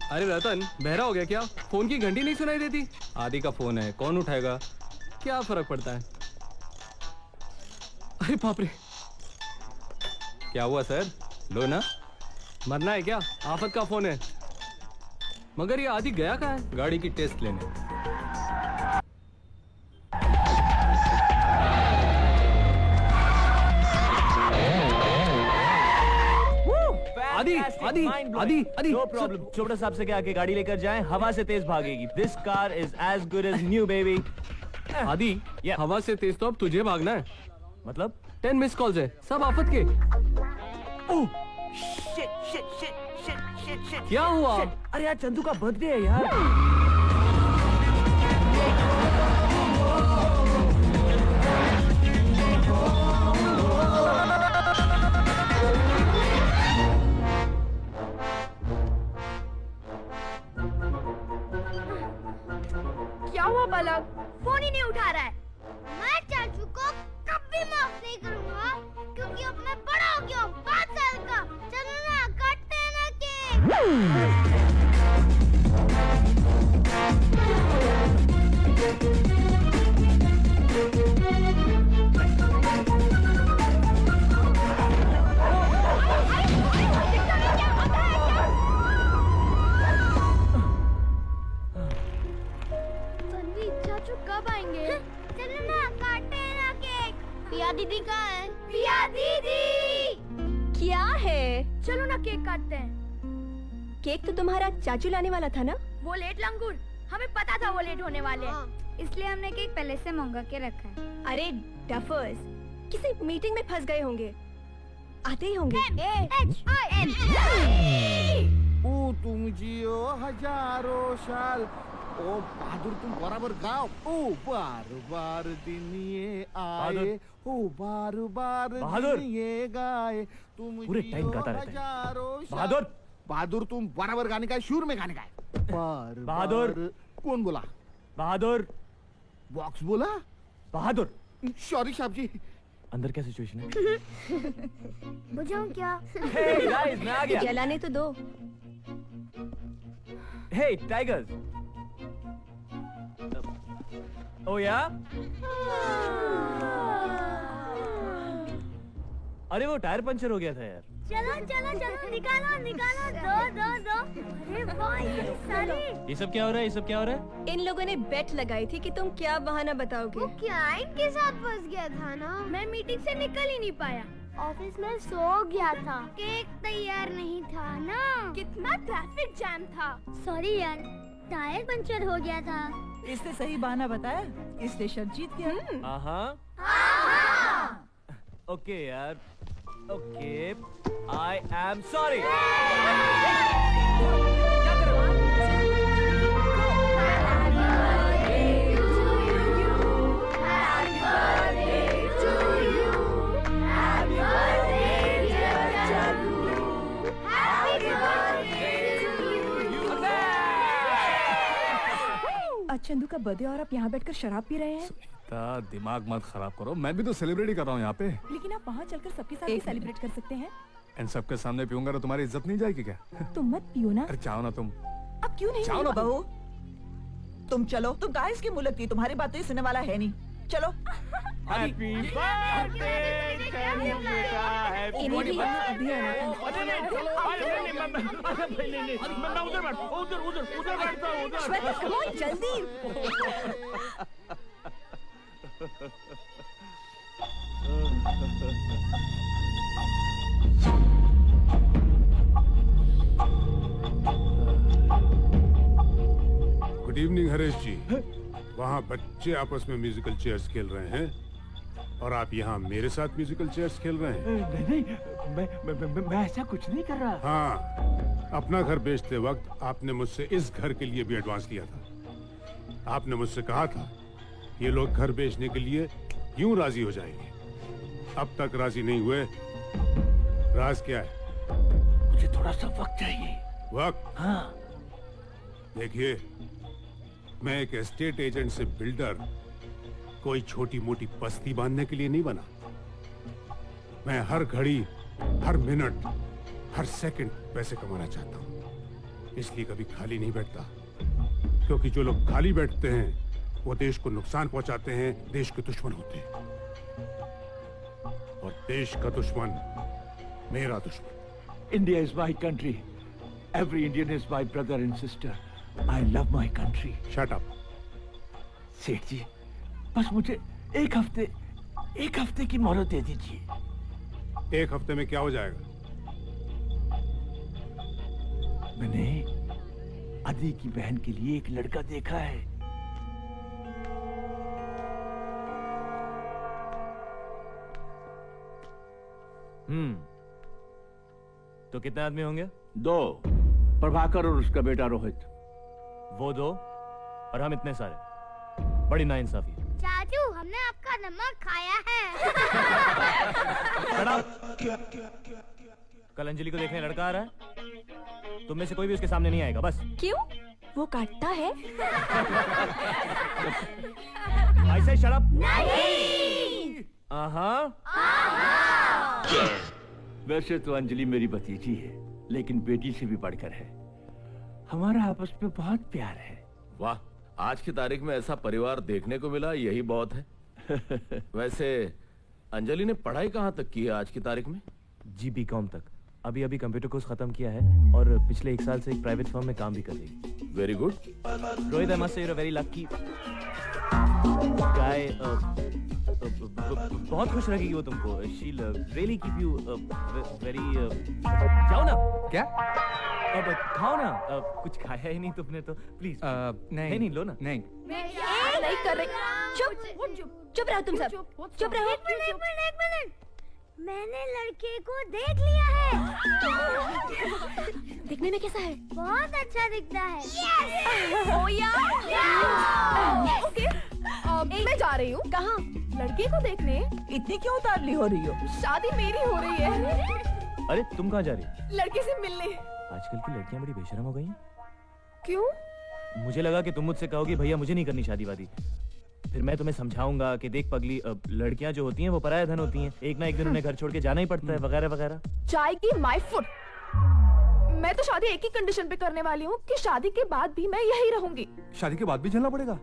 अरे रतन, बहरा हो गया क्या? फोन की घंटी नहीं सुनाई देती? आदि का फोन है, कौन उठाएगा? क्या फर्क पड़ता है? अरे बाप रे, क्या हुआ सर? लो ना, मरना है क्या? आफत का फोन है। मगर ये आदि गया कहाँ है? गाड़ी की टेस्ट लेने। आदि आदि आदि आदि नो प्रॉब्लम। चोपड़ा साहब से क्या आके गाड़ी लेकर जाएं, हवा से तेज भागेगी। This car is as good as new baby. आदि, हवा से तेज तो अब तुझे भागना है। मतलब 10 मिस कॉल्स है, सब आफत के। Oh shit shit shit shit shit shit. क्या हुआ? अरे यार चंदू का बर्थडे है यार। क्या हुआ पलक? फोन ही नहीं उठा रहा है। मैं चाचू को कभी माफ नहीं करूंगा, क्योंकि अब मैं बड़ा हो गया हूँ, 5 साल का। चलो ना, काटते हैं ना केक। चाचू कब आएंगे? चलो ना, काटते हैं ना केक। पिया दीदी कहाँ है? पिया दीदी क्या है? चलो ना, केक काटते हैं। केक तो तुम्हारा चाचू लाने वाला था ना? वो लेट लंगूर, हमें पता था वो लेट होने वाले हैं, इसलिए हमने केक पहले से मंगा के रखा है। अरे डफर्स, किसी मीटिंग में फंस गए होंगे, आते ही होंगे। ओ तुम जियो हजारों साल, ओ बहादुर तुम बराबर गाओ। ओ बार बार दिन ये आए, ओ बार बार बहादुर दिन ये गाए, तुम पूरे टाइम गाता रहता है। बहादुर बहादुर तुम बराबर गाने का है, शुरू में गाने का है। बार बहादुर। बार- कौन बोला? बहादुर बॉक्स बोला? बहादुर। सॉरी साहब जी। अंदर क्या सिचुएशन है? बुझाऊं क्या? हे गाइस, मैं आ गया। जलाने तो दो। हे टाइगर्स। ओ या? अरे वो टायर पंचर हो गया था यार। चलो चलो चलो, निकालो निकालो, दो दो दो। अरे वाह, ये सारे। ये सब क्या हो रहा है? ये सब क्या हो रहा है? इन लोगों ने बेट लगाई थी कि तुम क्या बहाना बताओगे। वो क्लाइंट के साथ फंस गया था ना, मैं मीटिंग से निकल ही नहीं पाया। ऑफिस में सो गया था, केक तैयार नहीं था ना, कितना ट्रैफिक जैम था। सॉरी यार, टायर पंचर हो गया था। इसने सही बहाना बताया, इसलिए शर्त जीत गया। हाँ। ओके यार, ओके, आई एम सॉरी। आज चंदू का बर्थडे और आप यहाँ बैठकर शराब पी रहे हैं। दिमाग मत खराब करो, मैं भी तो सेलिब्रेट ही कर रहा हूँ यहाँ पे। लेकिन आप वहाँ चलकर सबके साथ भी सेलिब्रेट कर सकते हैं। इन सबके सामने पीऊंगा तो तुम्हारी इज्जत नहीं जाएगी क्या? तुम मत पियो ना। अरे चाहो ना तुम। अब क्यों नहीं? चाहो ना बहू, तुम चलो। तुम कहा इसकी मुँह लगती, तुम्हारी बात तो ये सुनने वाला है नहीं। चलो। हैप्पी बर्थडे चंदू बेटा, हैप्पी इन्हीं की बर्थडे। अभी आना था। मैं उधर बैठता हूँ। श्वेता, come on, जल्दी। गुड इवनिंग हरीश जी। वहाँ बच्चे आपस में म्यूजिकल चेयर्स खेल रहे हैं और आप यहाँ मेरे साथ म्यूजिकल चेयर्स खेल रहे हैं। नहीं, मैं ऐसा कुछ नहीं कर रहा। हाँ, अपना घर बेचते वक्त आपने मुझसे इस घर के लिए भी एडवांस लिया था। आपने मुझसे कहा था ये लोग घर बेचने के लिए यूं राजी हो जाएंगे। अब तक राजी नहीं हुए। राज क्या है? मुझे थोड़ा सा वक्त चाहिए। वक्त? हाँ। देखिए, मैं एक एस्टेट एजेंट से बिल्डर कोई छोटी मोटी बस्ती बांधने के लिए नहीं बना। मैं हर घड़ी, हर मिनट, हर सेकंड पैसे कमाना चाहता हूँ। इसलिए कभी खाली नहीं बैठता, क्योंकि जो लोग खाली बैठते हैं वो देश को नुकसान पहुंचाते हैं, देश के दुश्मन होते हैं। और देश का दुश्मन मेरा दुश्मन। India is my country. Every Indian is my brother and sister. I love my country. Shut up. सेठ जी, बस मुझे एक हफ्ते की मोहलत दे दीजिए। एक हफ्ते में क्या हो जाएगा? मैंने आदि की बहन के लिए एक लड़का देखा है। तो कितने आदमी होंगे? 2, प्रभाकर और उसका बेटा रोहित। वो 2 और हम इतने सारे। बड़ी नाइंसाफी है। चाचू, हमने आपका नमक खाया है। कल अंजलि को देखने लड़का आ रहा है, तुम में से कोई भी उसके सामने नहीं आएगा, बस। क्यों? वो काटता है? ऐसे शराब नहीं। वैसे तो अंजलि मेरी भतीजी है, लेकिन बेटी से भी बढ़कर है। हमारा आपस में बहुत प्यार है। वाह, आज की तारीख में ऐसा परिवार देखने को मिला, यही बहुत है। वैसे अंजलि ने पढ़ाई कहाँ तक की है आज की तारीख में? जी B.Com तक। अभी कंप्यूटर कोर्स खत्म किया है और पिछले 1 साल से एक प्राइवेट फर्म में काम भी कर रही है। Very good Rohit, I must say you are very lucky guy. बहुत खुश रखेगी वो तुमको। She really keep you very. जाओ ना। क्या? अब खाओ ना। कुछ खाया ही नहीं तुमने तो प्लीज। नहीं लो ना। नहीं नहीं कर रही। चुप रहो तुम सब। चुप रहो। एक मिनट। मैंने लड़के को देख लिया है। दिखने में कैसा है? बहुत अच्छा दिखता है। ओ यार। ओके, मैं जा रही हूँ। कहाँ? लड़के को देखने। इतनी क्यों उतावली हो रही हो? शादी मेरी हो रही है। अरे तुम कहाँ जा रही हो? लड़के से मिलने। आजकल की लड़कियां बड़ी बेशरम हो गई हैं। क्यों? मुझे लगा कि तुम मुझसे कहोगी भैया मुझे नहीं करनी शादी वादी। फिर मैं तुम्हें समझाऊंगा कि देख पगली, लड़कियां जो होती हैं वो पराया धन होती हैं, एक ना एक दिन उन्हें घर छोड़ के जाना ही पड़ता है, वगैरह वगैरह। चाय की माय फुट। मैं तो शादी एक ही कंडीशन पे करने वाली हूँ कि शादी के बाद भी मैं यही रहूंगी। शादी के बाद भी चलना पड़ेगा?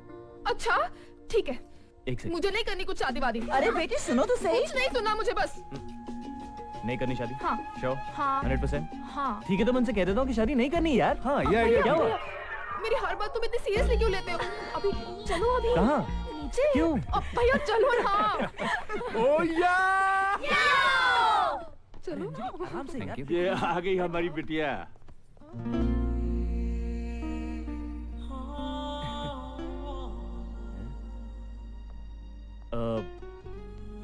अच्छा ठीक है। एक सेकंड। मुझे नहीं करनी कुछ शादी वादी। अरे बेटी सुनो तो सही। कुछ नहीं सुना मुझे, बस। नहीं करनी शादी? हाँ। श्योर? हाँ। 100%? हाँ। ठीक है, तो मैं उनसे कह देता हूँ कि शादी नहीं करनी यार। हाँ, ये आइडिया क्या हुआ? मेरी हर बात तुम इतनी सीरियसली क्यों लेते हो? अभी चलो। अभी कहाँ? नीचे। क्यों? अब भैया चलो ना। ओ या! चलो आराम से यार। ये आ गई हमारी बिटिया।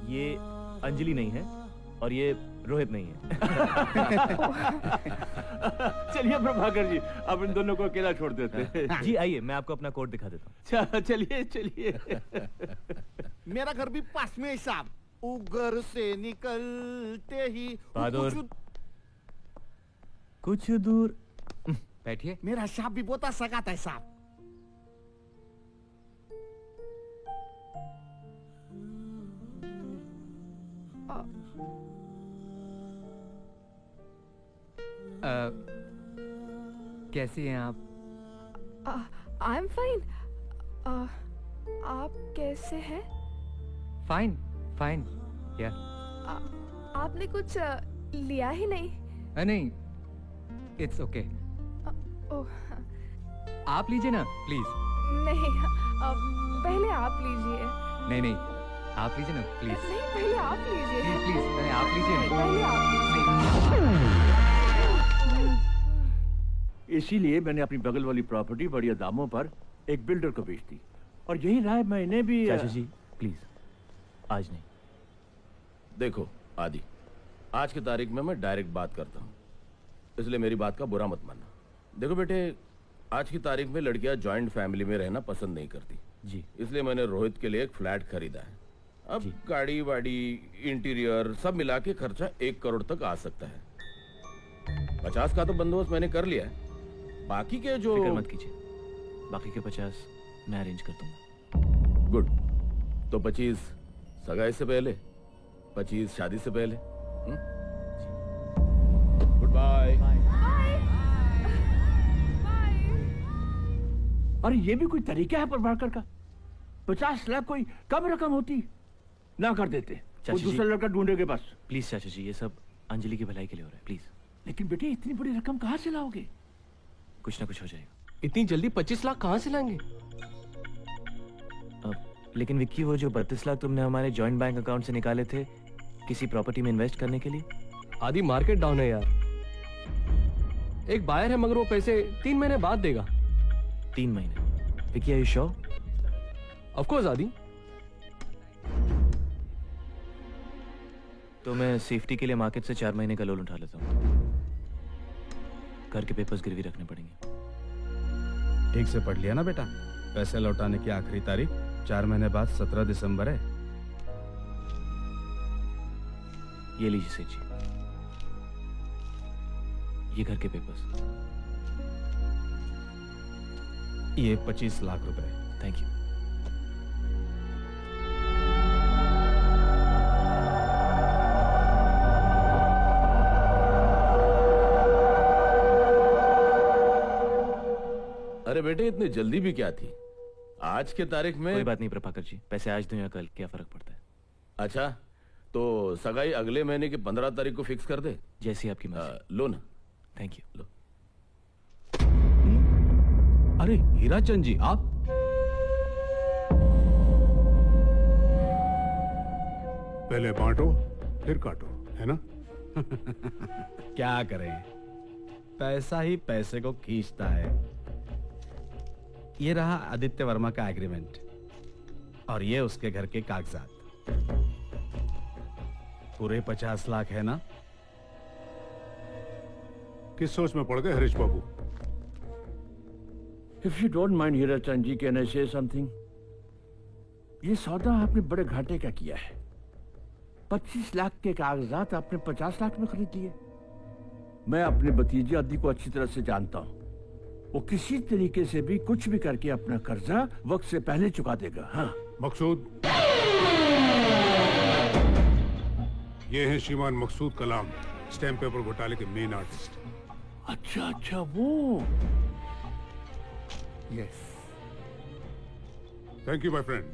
ये अंजलि नहीं है और ये रोहित नहीं है। चलिए प्रभाकर जी, अब इन दोनों को अकेला छोड़ देते हैं। जी आइए, मैं आपको अपना कोड दिखा देता हूँ। चलिए। मेरा घर भी पास में है साहब। उगर से निकलते ही बहादुर, कुछ दूर बैठिए। मेरा साहब भी बहुत सगाता है साहब। कैसी हैं आप? I am fine. आप कैसे हैं? Fine fine. क्या? आपने कुछ लिया ही नहीं? नहीं, इट्स ओके। ओह आप लीजिए ना प्लीज। नहीं, पहले आप लीजिए। नहीं, आप लीजिए ना प्लीज। नहीं, पहले आप लीजिए। प्लीज पहले आप लीजिए ना। पहले आप लीजिए। इसीलिए मैंने अपनी बगल वाली प्रॉपर्टी बढ़िया दामों पर एक बिल्डर को बेच दी, और यही राय मैंने भी। चाचा जी प्लीज, आज नहीं। देखो आदि, आज की तारीख में मैं डायरेक्ट बात करता हूँ, इसलिए मेरी बात का बुरा मत मानना। देखो बेटे, आज की तारीख में लड़कियां जॉइंट फैमिली में रहना पसंद नहीं करती जी, इसलिए मैंने रोहित के लिए एक फ्लैट खरीदा है। अब गाड़ी वाड़ी इंटीरियर सब मिला के खर्चा 1 करोड़ तक आ सकता है। 50 का तो बंदोबस्त मैंने कर लिया है, बाकी के जो। फिक्र मत कीजिए, बाकी के 50 मैं अरेंज कर दूंगा। गुड। तो 25 सगाई से पहले, 25 शादी से पहले। Goodbye. और ये भी कोई तरीका है प्रभाकर का? 50 लाख कोई कम रकम होती? ना कर देते, वो चाचा जी। दूसरा लड़का ढूंढेगे बस। प्लीज चाचा जी, ये सब अंजलि की भलाई के लिए हो रहा है, प्लीज। लेकिन बेटे इतनी बड़ी रकम कहाँ से लाओगे? कुछ ना कुछ हो जाएगा। इतनी जल्दी 25 लाख कहाँ से लाएंगे? लेकिन विक्की, वो जो 32 लाख तुमने हमारे जॉइंट बैंक अकाउंट से निकाले थे किसी प्रॉपर्टी में इन्वेस्ट करने के लिए। आदि मार्केट डाउन है यार। एक बायर है मगर वो पैसे 3 महीने बाद देगा। 3 महीने? Vicky, are you sure? Of course Aadi. तो मैं सेफ्टी के लिए मार्केट से 4 महीने का लोन उठा लेता हूँ। घर के पेपर्स गिरवी रखने पड़ेंगे। ठीक से पढ़ लिया ना बेटा? पैसे लौटाने की आखिरी तारीख 4 महीने बाद 17 दिसंबर है। ये लीजिए सेठ जी, ये घर के पेपर्स। ये 25 लाख रुपए। Thank you. अरे बेटे इतनी जल्दी भी क्या थी? आज के तारीख में। कोई बात नहीं प्रभाकर जी, पैसे आज दूं या कल, क्या फर्क पड़ता है? अच्छा, तो सगाई अगले महीने की 15 तारीख को फिक्स कर दे। जैसी आपकी मर्जी। लो ना। Thank you. लो। अरे हीराचंद जी, आप? पहले बांटो फिर काटो, है ना? क्या करें, पैसा ही पैसे को खींचता है। ये रहा आदित्य वर्मा का एग्रीमेंट और ये उसके घर के कागजात। पूरे 50 लाख है ना? किस सोच में पड़ गए हरीश बाबू? If you don't mind Hirachand ji, can I say something? ये सौदा आपने बड़े घाटे का किया है। 25 लाख के कागजात आपने 50 लाख में खरीद लिए। मैं अपने भतीजे आदि को अच्छी तरह से जानता हूँ। वो किसी तरीके से भी कुछ भी करके अपना कर्जा वक्त से पहले चुका देगा। हाँ मकसूद, ये है श्रीमान मकसूद कलाम, स्टैम्प पेपर घोटाले के मेन आर्टिस्ट। अच्छा अच्छा, वो। Yes, thank you my friend.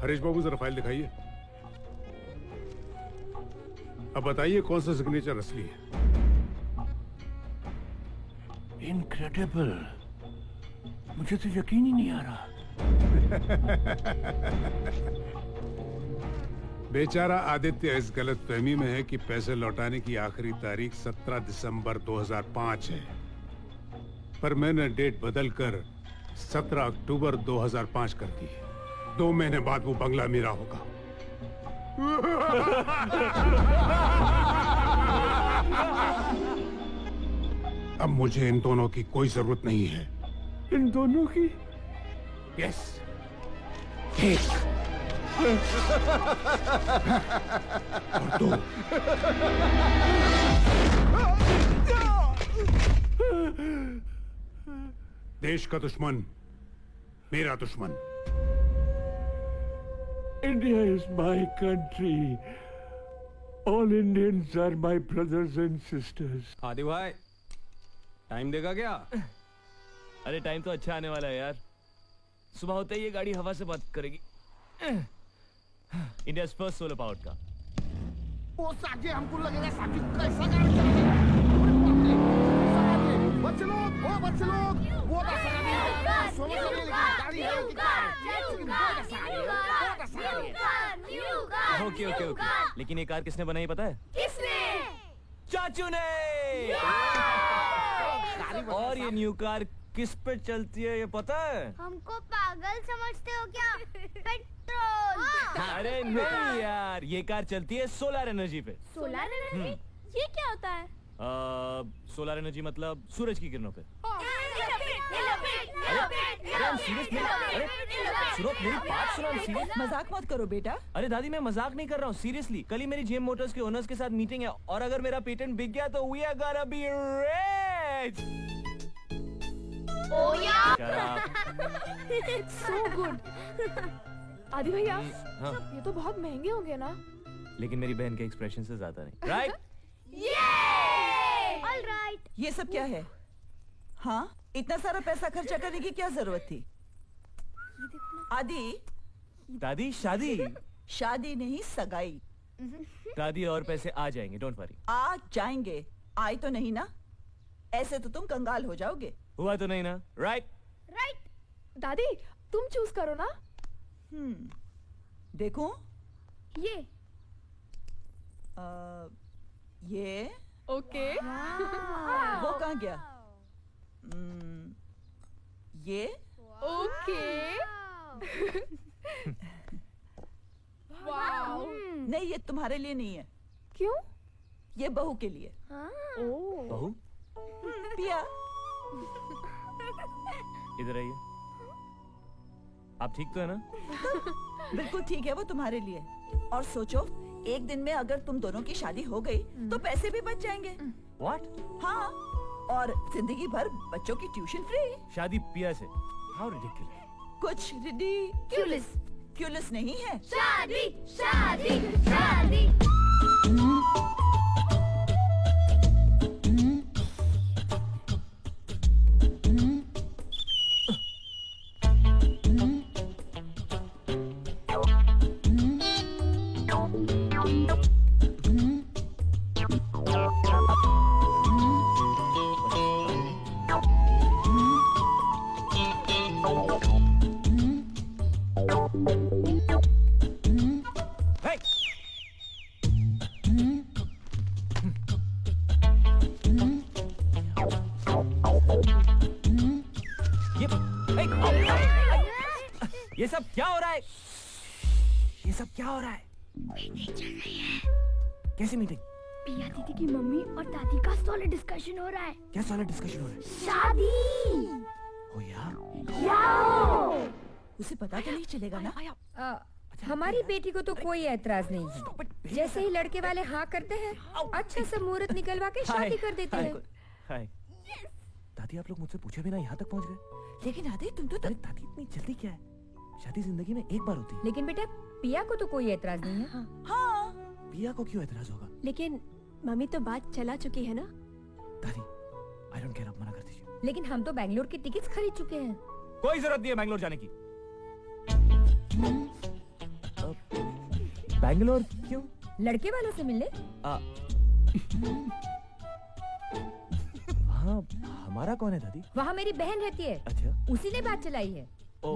Harish Babu जरा फाइल दिखाइए। अब बताइए कौन सा सिग्नेचर असली है? इनक्रेडिबल, मुझे तो यकीन ही नहीं आ रहा। बेचारा आदित्य इस गलतफहमी में है कि पैसे लौटाने की आखिरी तारीख 17 दिसंबर 2005 है, पर मैंने डेट बदलकर 17 अक्टूबर 2005 कर दी है। 2 महीने बाद वो बंगला मेरा होगा। अब मुझे इन दोनों की कोई जरूरत नहीं है। इन दोनों की? यस, और 2। देश का दुश्मन मेरा दुश्मन। India is my country. All Indians are my brothers and sisters. आदि भाई, टाइम देगा क्या? अरे टाइम तो अच्छा आने वाला है यार। सुबह होते ही ये गाड़ी हवा से बात करेगी। इंडिया फर्स्ट सोलर पावर्ड का। वो साजे हमको लगेगा साजी कैसा गाड़ी चलेगा? बच्चे लोग, ओ बच्चे लोग, वो ओके ओके ओके, लेकिन ये कार किसने बनाई पता है? किसने? चाचू ने। और ये न्यू कार किस पे चलती है ये पता है? हमको पागल समझते हो क्या? पेट्रोल। अरे नहीं यार, ये कार चलती है सोलर एनर्जी पे। Solar energy? ये क्या होता है? सोलर एनर्जी मतलब सूरज की किरणों पे। सुनो मेरी बात सुनो, सीरियस मजाक मत करो बेटा। अरे दादी मैं मजाक नहीं कर रहा हूँ, सीरियसली। कल ही मेरी जेम मोटर्स के ओनर्स के साथ मीटिंग है और अगर मेरा पेटेंट बिक गया तो we are gonna be rich. Oh yeah! So good. आदि भैया, हाँ। ये तो बहुत महंगे होंगे ना? लेकिन मेरी बहन के एक्सप्रेशन से ज्यादा नहीं, राइट? Yay! All right. ये सब क्या है? हाँ, इतना सारा पैसा खर्चा करने की क्या जरूरत थी? आदि, दादी शादी। शादी नहीं सगाई। दादी और पैसे आ जाएंगे, डोंट वरी। आ जाएंगे, आए तो नहीं ना? ऐसे तो तुम कंगाल हो जाओगे। हुआ तो नहीं ना? Right right. दादी तुम चूज करो ना। देखो ये ये ओके। वो कहाँ गया? ये ओके। वाओ। नहीं, ये तुम्हारे लिए नहीं है। क्यों? ये बहू के लिए। बहू? पिया, इधर आइए। आप ठीक तो है ना? बिल्कुल ठीक है, वो तुम्हारे लिए। और सोचो, एक दिन में अगर तुम दोनों की शादी हो गई तो पैसे भी बच जाएंगे। What? हाँ, और जिंदगी भर बच्चों की ट्यूशन फ्री। शादी पिया से? How ridiculous. कुछ रिडिक्यूलस नहीं है। शादी शादी शादी। Hey! ये सब क्या हो रहा है? ये सब क्या हो रहा है? मीटिंग चल रही है। कैसी मीटिंग? पिया दीदी की मम्मी और दादी का सॉलिड डिस्कशन हो रहा है। क्या सॉलिड डिस्कशन हो रहा है? शादी। ओ यार, उसे पता तो नहीं चलेगा ना? हमारी बेटी को तो कोई ऐतराज नहीं है। जैसे ही लड़के वाले हाँ करते हैं, अच्छा सा मुहूर्त निकलवा के शादी कर देते हैं। हाय। दादी, आप लोग मुझसे पूछे बिना यहाँ तक पहुँच गए। लेकिन आदि, तुम तो दादी, इतनी जल्दी क्या है? शादी जिंदगी में एक बार होती है। लेकिन बेटा, पिया को तो कोई ऐतराज नहीं है। हाँ। पिया को क्यों ऐतराज होगा? लेकिन मम्मी तो बात चला चुकी है ना। दादी, आई डोंट केयर, आप मना कर दीजिए। लेकिन हम तो बैंगलोर की टिकट्स खरीद चुके हैं। कोई जरूरत नहीं है बैंगलोर जाने की। बैंगलोर क्यों? लड़के वालों से मिलने। हाँ, हमारा कौन है दादी? वहाँ मेरी बहन रहती है। अच्छा। उसी ने बात चलाई है।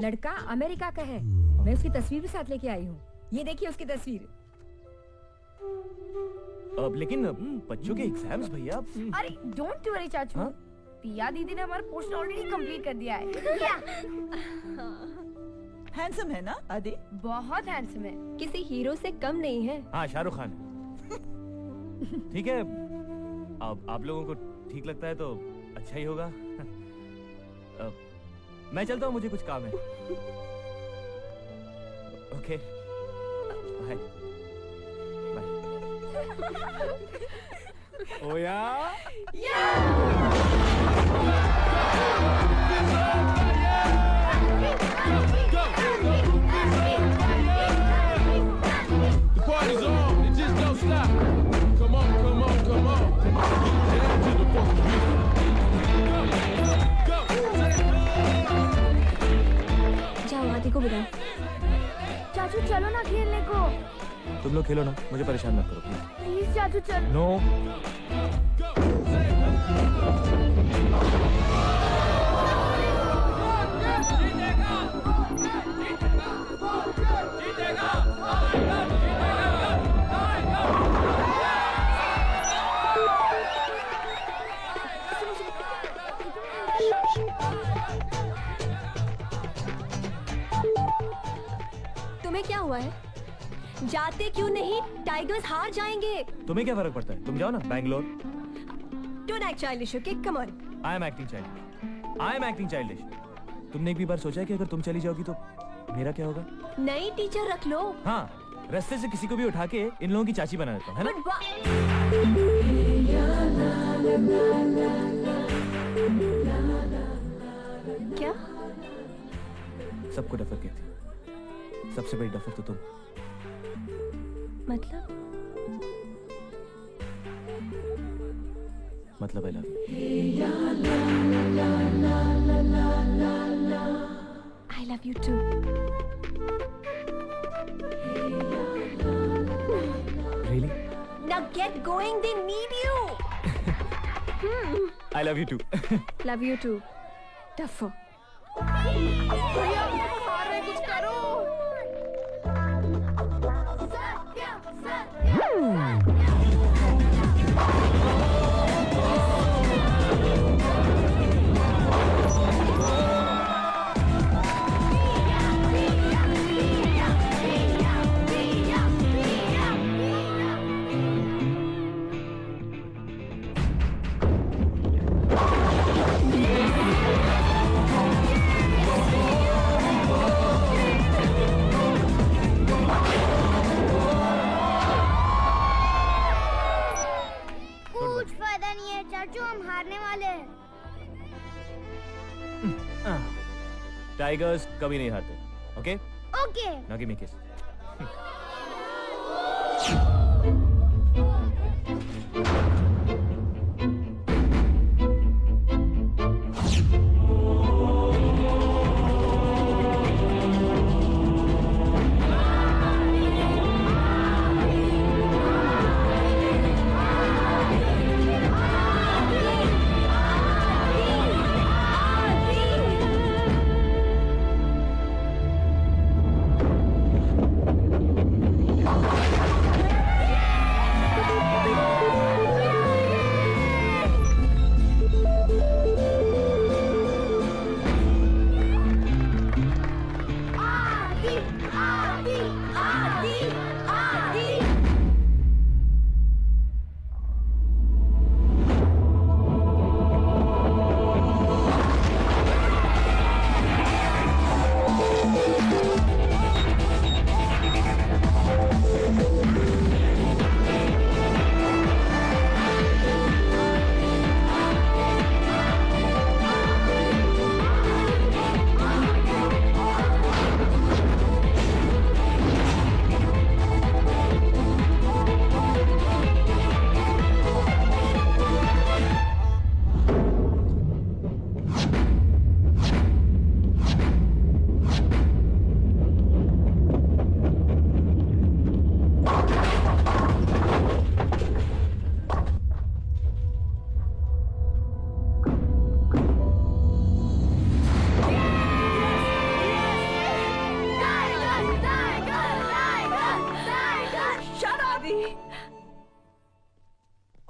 लड़का अमेरिका का है। मैं उसकी तस्वीर भी साथ लेके आई हूँ। ये देखिए उसकी तस्वीर। लेकिन बच्चों के एग्जाम्स भैया। अरे डोंट वरी चाचू। हाँ? पिया दीदी ने हमारा पोर्शन ऑलरेडी कंप्लीट कर दिया है। हैंडसम है ना आदि? बहुत हैंडसम है, किसी हीरो से कम नहीं है। हाँ, शाहरुख खान है। ठीक है, अब आप लोगों को ठीक लगता है तो अच्छा ही होगा। मैं चलता हूँ, मुझे कुछ काम है। Okay, bye bye. ओ या? The party's on, it just don't stop. Come on, come on, come on. Down to the funky beat. Go, जाओ आदि को बुलाओ। चाचू चलो ना खेलने को। तुम लोग खेलो ना, मुझे परेशान मत करो प्लीज चाचू चलो। नो। तुम्हें क्या हुआ है? जाते क्यों नहीं? टाइगर्स हार जाएंगे। तुम्हें क्या फर्क पड़ता है? तुम जाओ ना Bangalore. Don't act childish, okay? Come on. I am acting childish. I am acting childish. तुमने एक भी बार सोचा है कि अगर तुम चली जाओगी तो मेरा क्या होगा? नई टीचर रख लो। हाँ, रास्ते से किसी को भी उठा के इन लोगों की चाची बना देता हूँ, है ना? क्या? सबको डफर कहती है। सबसे बड़ी डफर तो तुम। मतलब आई love you. I love you too. Really? Now get going. They need you. I love you too. Love you too. Tougher. भैया आ रहे, कुछ करो। कुछ फायदा नहीं है चाचू, हम हारने वाले हैं। टाइगर्स कभी नहीं हारते। Okay? Okay. Now give me a kiss.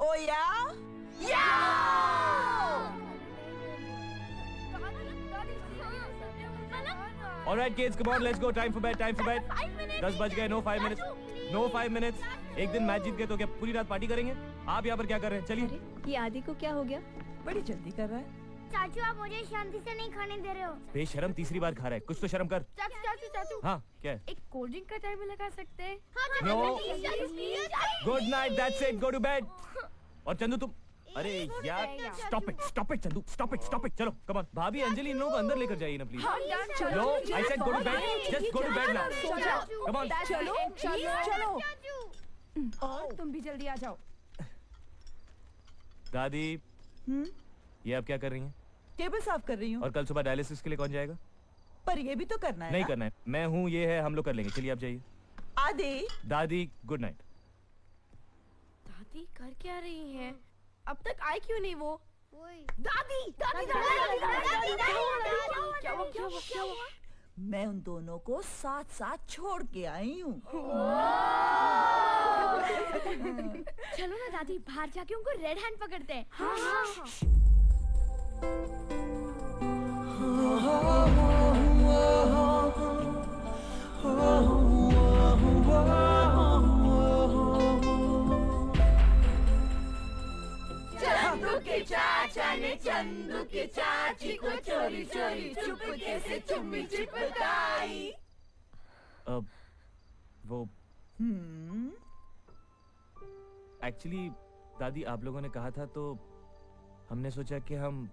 Oh yeah? All right, kids, come on, let's go. Time for bed. Time for bed. 10 बज गए. No 5 minutes. No 5 minutes. एक दिन मैच जीत गए तो क्या पूरी रात पार्टी करेंगे? आप यहाँ पर क्या कर रहे हैं? चलिए. ये आदि को क्या हो गया? बड़ी जल्दी कर रहा है। चाचू आप मुझे शांति से नहीं खाने दे रहे हो। बेशरम तीसरी बार खा रहा है. कुछ तो शर्म कर. चाचू। हाँ, क्या है? एक कोल्ड ड्रिंक का टाइम लगा सकते हैं? No. Good night. That's it. Go to bed. और चंदू तुम. अरे यार, stop it, Chandu, stop it. चलो, come on. भाभी अंजलि इन लोगों को अंदर लेकर जाइए ना please. No, I said go to bed. Just go to bed now. Come on. चलो. और तुम भी जल्दी आ जाओ. दादी. ये आप क्या कर रही हैं? टेबल साफ कर रही हूँ। और कल सुबह डायलिसिस के लिए कौन जाएगा? पर ये भी तो करना है। नहीं करना है. मैं हूँ, ये है, हम लोग कर लेंगे. चलिए आप जाइए. आदि. दादी गुड नाइट. दादी कर क्या रही हैं? अब तक आई क्यों नहीं वो? दादी क्या हुआ? मैं उन दोनों को साथ साथ छोड़ के आई हूँ। चलो ना दादी, बाहर जाके उनको रेड हैंड पकड़ते हैं। हाँ। चंदू के चाचा ने चंदू के चाची को चोरी चोरी चुपके से चुम्मी चिपकाई। वो एक्चुअली दादी आप लोगों ने कहा था तो हमने सोचा कि हम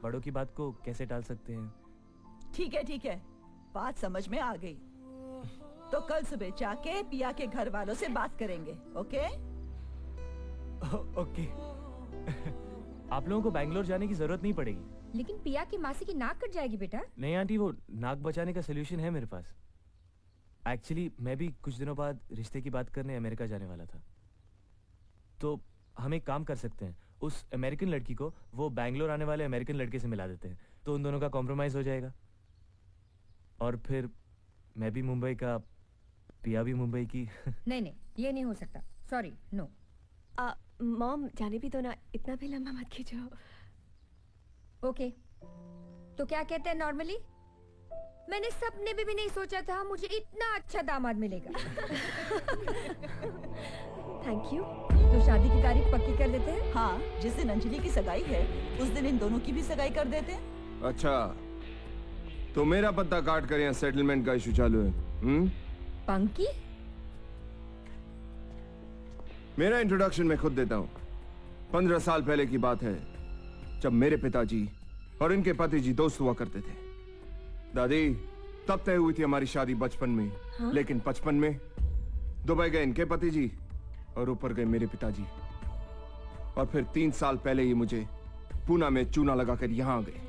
बड़ों की बात को कैसे टाल सकते हैं। ठीक है, बात समझ में आ गई। तो कल सुबह जाके पिया के घर वालों से बात करेंगे। ओके? ओके। आप लोगों को बैंगलोर जाने की जरूरत नहीं पड़ेगी। लेकिन पिया की मासी की नाक कट जाएगी बेटा। नहीं आंटी, वो नाक बचाने का सोल्यूशन है मेरे पास। एक्चुअली मैं भी कुछ दिनों बाद रिश्ते की बात करने अमेरिका जाने वाला था, तो हम एक काम कर सकते हैं, उस अमेरिकन लड़की को वो बैंगलोर आने वाले अमेरिकन लड़के से मिला देते हैं, तो उन दोनों का कॉम्प्रोमाइज हो जाएगा। और फिर मैं भी मुंबई का, पिया भी मुंबई की। नहीं नहीं, ये नहीं हो सकता, सॉरी, नो। मॉम जाने भी दो ना, इतना भी लंबा मत खींचो। ओके, तो क्या कहते हैं नॉर्मली? मैंने सपने में भी नहीं सोचा था मुझे इतना अच्छा दामाद मिलेगा। Thank you. तो शादी की तारीख पक्की कर देते हैं? हाँ, जिस दिन अंजलि की सगाई है उस दिन इन दोनों की भी सगाई कर देते हैं। अच्छा, तो मेरा पत्ता काट कर यहाँ सेटलमेंट का इशू चालू है। पंकी? मेरा इंट्रोडक्शन मैं खुद देता हूँ। 15 साल पहले की बात है, जब मेरे पिताजी और इनके पति जी दोस्त हुआ करते थे। दादी, तब तय हुई थी हमारी शादी बचपन में। हाँ? लेकिन 55 में दुबई गए इनके पति जी और ऊपर गए मेरे पिताजी, और फिर 3 साल पहले ही मुझे पूना में चूना लगाकर यहाँ आ गए।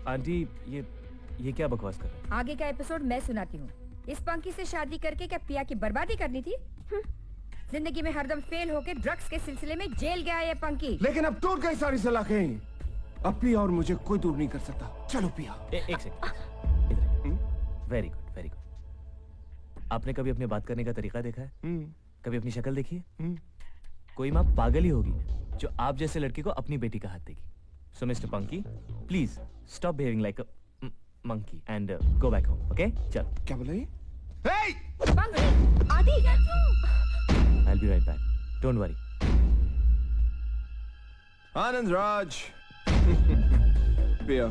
आंटी, ये क्या बकवास कर रहे हैं? आगे का एपिसोड मैं सुनाती हूँ। इस पंकी से शादी करके क्या पिया की बर्बादी करनी थी? जिंदगी में हरदम फेल होके ड्रग्स के सिलसिले में जेल गया ये पंकी। लेकिन अब टूट गई सारी सलाखें। अब पिया और मुझे कोई दूर नहीं कर सकता। चलो पिया। एक second. Very good, very good. आपने कभी अपने बात करने का तरीका देखा है? कभी अपनी शक्ल देखी है? कोई माँ पागल ही होगी जो आप जैसे लड़के को अपनी बेटी का हाथ देगी। So mister Panki, please stop behaving like a monkey and go back home, okay? चल। क्या बोला ये? Hey! पंकी, आदि! I'll be right back. Don't worry. Anand Raj. पिया,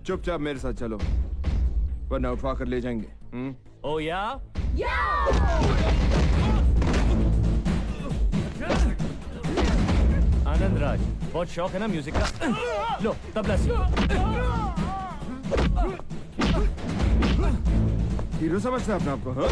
चुपचाप मेरे साथ चलो, वरना उठवा कर ले जाएंगे। Oh yeah? आनंद राज, बहुत शौक है ना म्यूजिक का? लो तबला सीखो। हीरो समझता है अपने आप को? हाँ?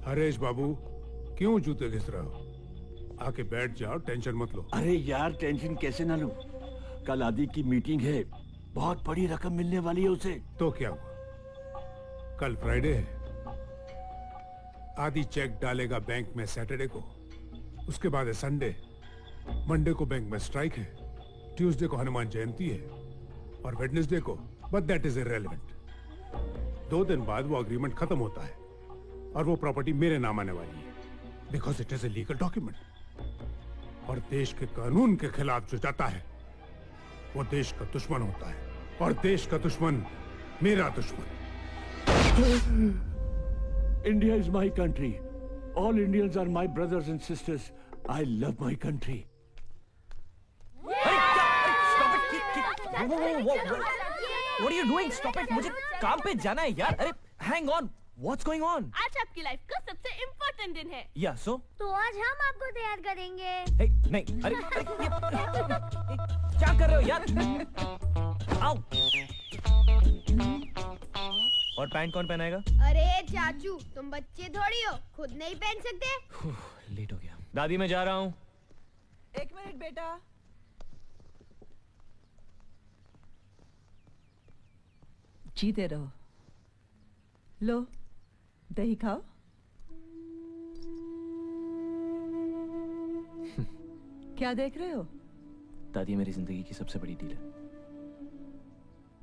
हरेश बाबू, क्यों जूते घिस रहे हो? आके बैठ जाओ, टेंशन मत लो। अरे यार, टेंशन कैसे ना लूं? कल आदि की मीटिंग है, बहुत बड़ी रकम मिलने वाली है उसे। तो क्या हुआ? कल फ्राइडे है, आदि चेक डालेगा बैंक में सैटरडे को, उसके बाद है संडे, मंडे को बैंक में स्ट्राइक है, ट्यूसडे को हनुमान जयंती है और वेडनेसडे को, बट दैट इज इररिलेवेंट। 2 दिन बाद वो अग्रीमेंट खत्म होता है और वो प्रॉपर्टी मेरे नाम आने वाली है, because it is a legal document. और देश के कानून के खिलाफ जो जाता है वो देश का दुश्मन होता है, और देश का दुश्मन मेरा दुश्मन। India is my country. All Indians are my brothers and sisters. I love my country. What are you doing? Stop it! मुझे काम पे जाना है यार। अरे hang on, what's going on? आज आपकी लाइफ का सबसे इम्पोर्टेंट दिन है। Yeah, so? तो आज हम आपको तैयार करेंगे। Hey, नहीं, अरे क्या कर रहे हो यार? आओ। और पैंट कौन पहनाएगा? अरे चाचू, तुम बच्चे थोड़ी हो, खुद नहीं पहन सकते? लेट हो गया। दादी मैं जा रहा हूँ। 1 मिनट बेटा। जीते रहो। लो, दही खाओ। क्या देख रहे हो? दादी मेरी जिंदगी की सबसे बड़ी डील है।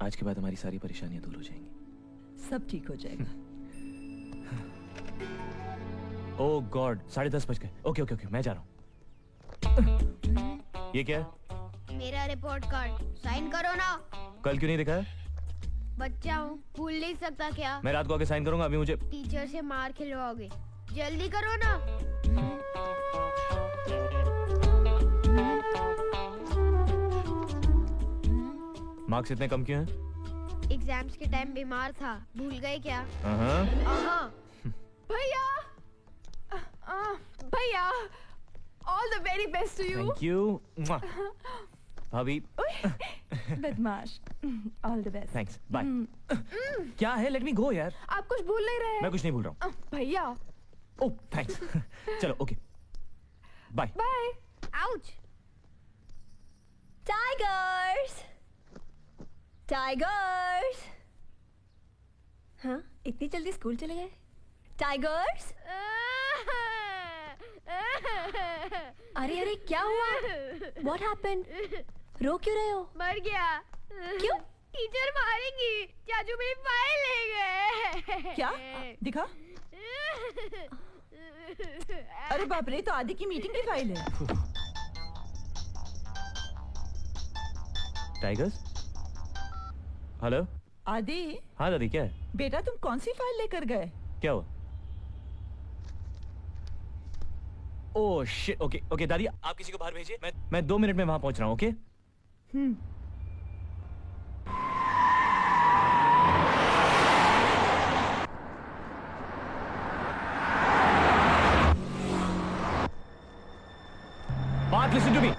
आज के बाद हमारी सारी परेशानियां दूर हो जाएंगी। सब ठीक हो जाएगा। ओह गॉड, 10:30 बज गए। ओके ओके ओके, मैं जा रहा हूँ। ये क्या है? मेरा रिपोर्ट कार्ड, साइन करो ना। कल क्यों नहीं दिखाया? बच्चा हूँ, भूल नहीं सकता क्या? मैं रात को आके साइन करूंगा, अभी मुझे टीचर से मार खिलवाओगे। जल्दी करो ना। मार्क्स इतने कम क्यों हैं? एग्जाम्स के टाइम बीमार था, भूल गए क्या? भैया, भैया, all the very best to you. Thank you भाभी। बदमाश, all the best. Thanks, bye. क्या है? लेट मी गो यार। आप कुछ भूल नहीं रहे? मैं कुछ नहीं भूल रहा हूँ। भैया। Oh thanks. चलो okay, bye bye. Ouch. Tigers, tigers. हाँ, इतनी जल्दी स्कूल चले गए? टाइगर्स। अरे अरे क्या हुआ? What happened? रो क्यों रहे हो? मर गया। क्यों? टीचर मारेंगी। चाचू मेरी फाइल ले गए। क्या? दिखा। अरे बाप रे, तो आदि की मीटिंग की फाइल है। टाइगर्स। हेलो आदि। हाँ दादी, क्या है? बेटा तुम कौन सी फाइल लेकर गए? क्या हुआ? Oh shit. ओके ओके दादी, आप किसी को बाहर भेजिए, मैं 2 मिनट में वहां पहुंच रहा हूँ। Okay. Parth, listen to me.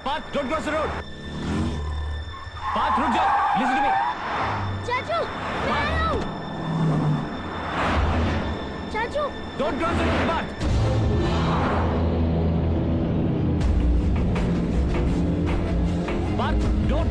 Parth, don't cross the road. Parth, रुक जाओ. Listen to me. चाचू, मैं आ रहा हूँ। चाचू। Don't cross the road, Parth. Parth, don't.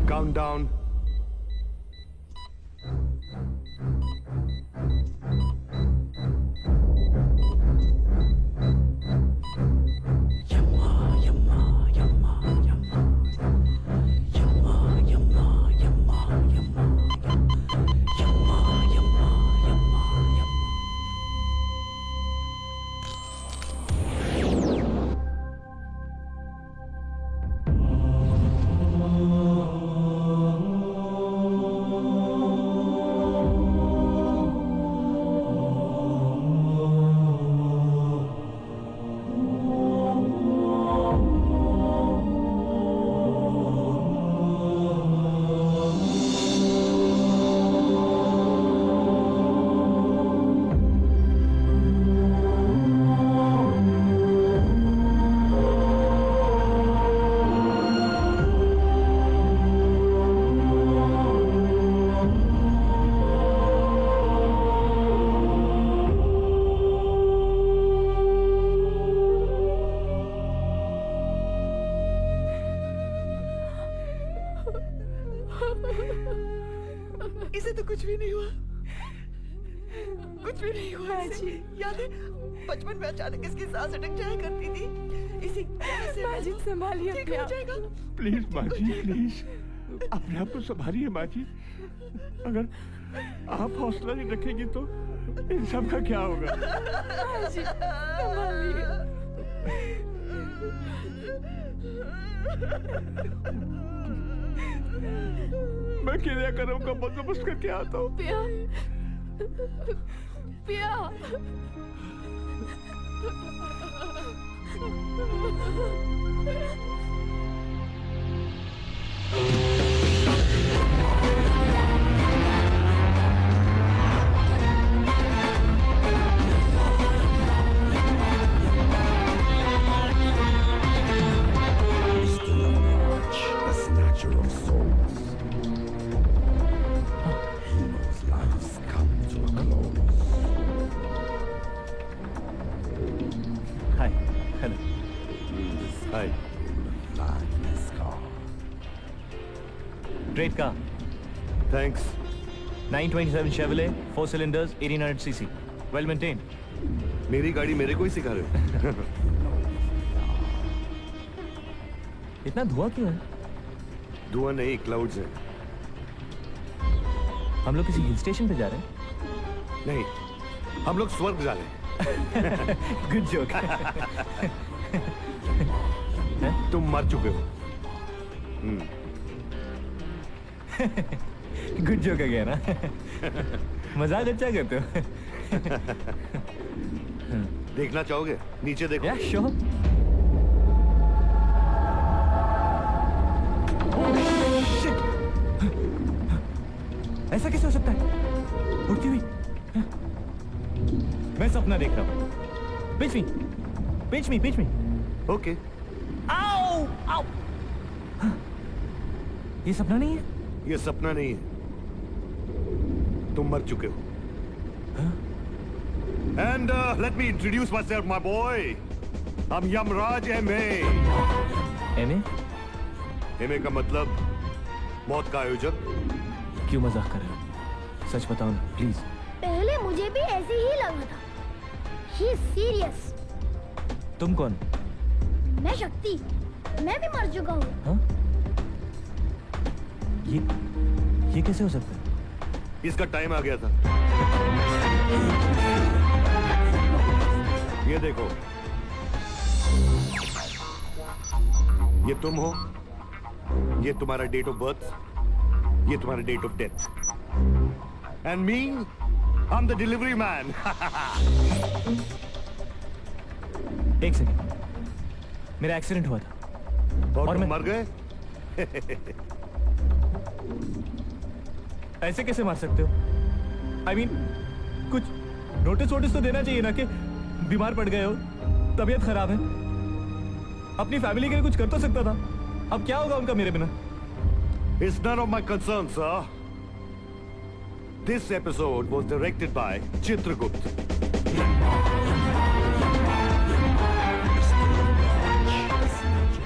Countdown. इसे तो कुछ भी नहीं हुआ, कुछ भी नहीं हुआ इसे। याद है बचपन में अचानक इसकी सांस अटक जाया करती थी, इसी माजिद संभालिए ठीक हो जाएगा। प्लीज माँ जी, प्लीज अपने आप को संभालिए माँ जी। अगर आप हौसला नहीं रखेंगी तो इन सब का क्या होगा? माजिद संभालिए। मैं क्रियाक्रम का बंदोबस्त करके आता हूँ। पिया, पिया। Great car. Thanks. 927 Chevrolet, 4 cylinders, 1800 cc. Well maintained. मेरी गाड़ी मेरे को ही सिखा रहे हो? इतना धुआं क्यों है? धुआं नहीं, क्लाउड्स हैं। हम लोग किसी हिल स्टेशन पे जा रहे हैं? नहीं, हम लोग स्वर्ग जा रहे हैं। Good joke. तुम मर चुके हो। गुड जोक है ना? मजाक अच्छा करते हो। देखना चाहोगे? नीचे देखो। या श्योर। ऐसा कैसे हो सकता है? उड़ती हुई। मैं सपना देख रहा हूँ। Pinch me. Pinch me, pinch me. Okay. आओ, आओ। ये सपना नहीं है? ये सपना नहीं है। तुम मर चुके हो। And let me introduce myself, my boy. I'm Yamraj M.A. M.A. M.A. का मतलब मौत का आयोजक। क्यों मजाक कर रहे हो? सच बताओ ना, प्लीज। पहले मुझे भी ऐसे ही लगा था। He is serious. तुम कौन? मैं शक्ति। मैं भी मर चुका हूँ। हाँ? ये कैसे हो सकता है? इसका टाइम आ गया था। ये देखो, ये तुम हो, ये तुम्हारा डेट ऑफ बर्थ, ये तुम्हारा date of death. And me, I am the delivery man. एक सेकंड, मेरा एक्सीडेंट हुआ था और मैं मर गए। ऐसे कैसे मार सकते हो? I mean, कुछ नोटिस तो देना चाहिए ना कि बीमार पड़ गए हो, तबीयत खराब है। अपनी फैमिली के लिए कुछ कर तो सकता था। अब क्या होगा उनका मेरे बिना? It's none of my concern, sir. This episode was directed by Chitragupta.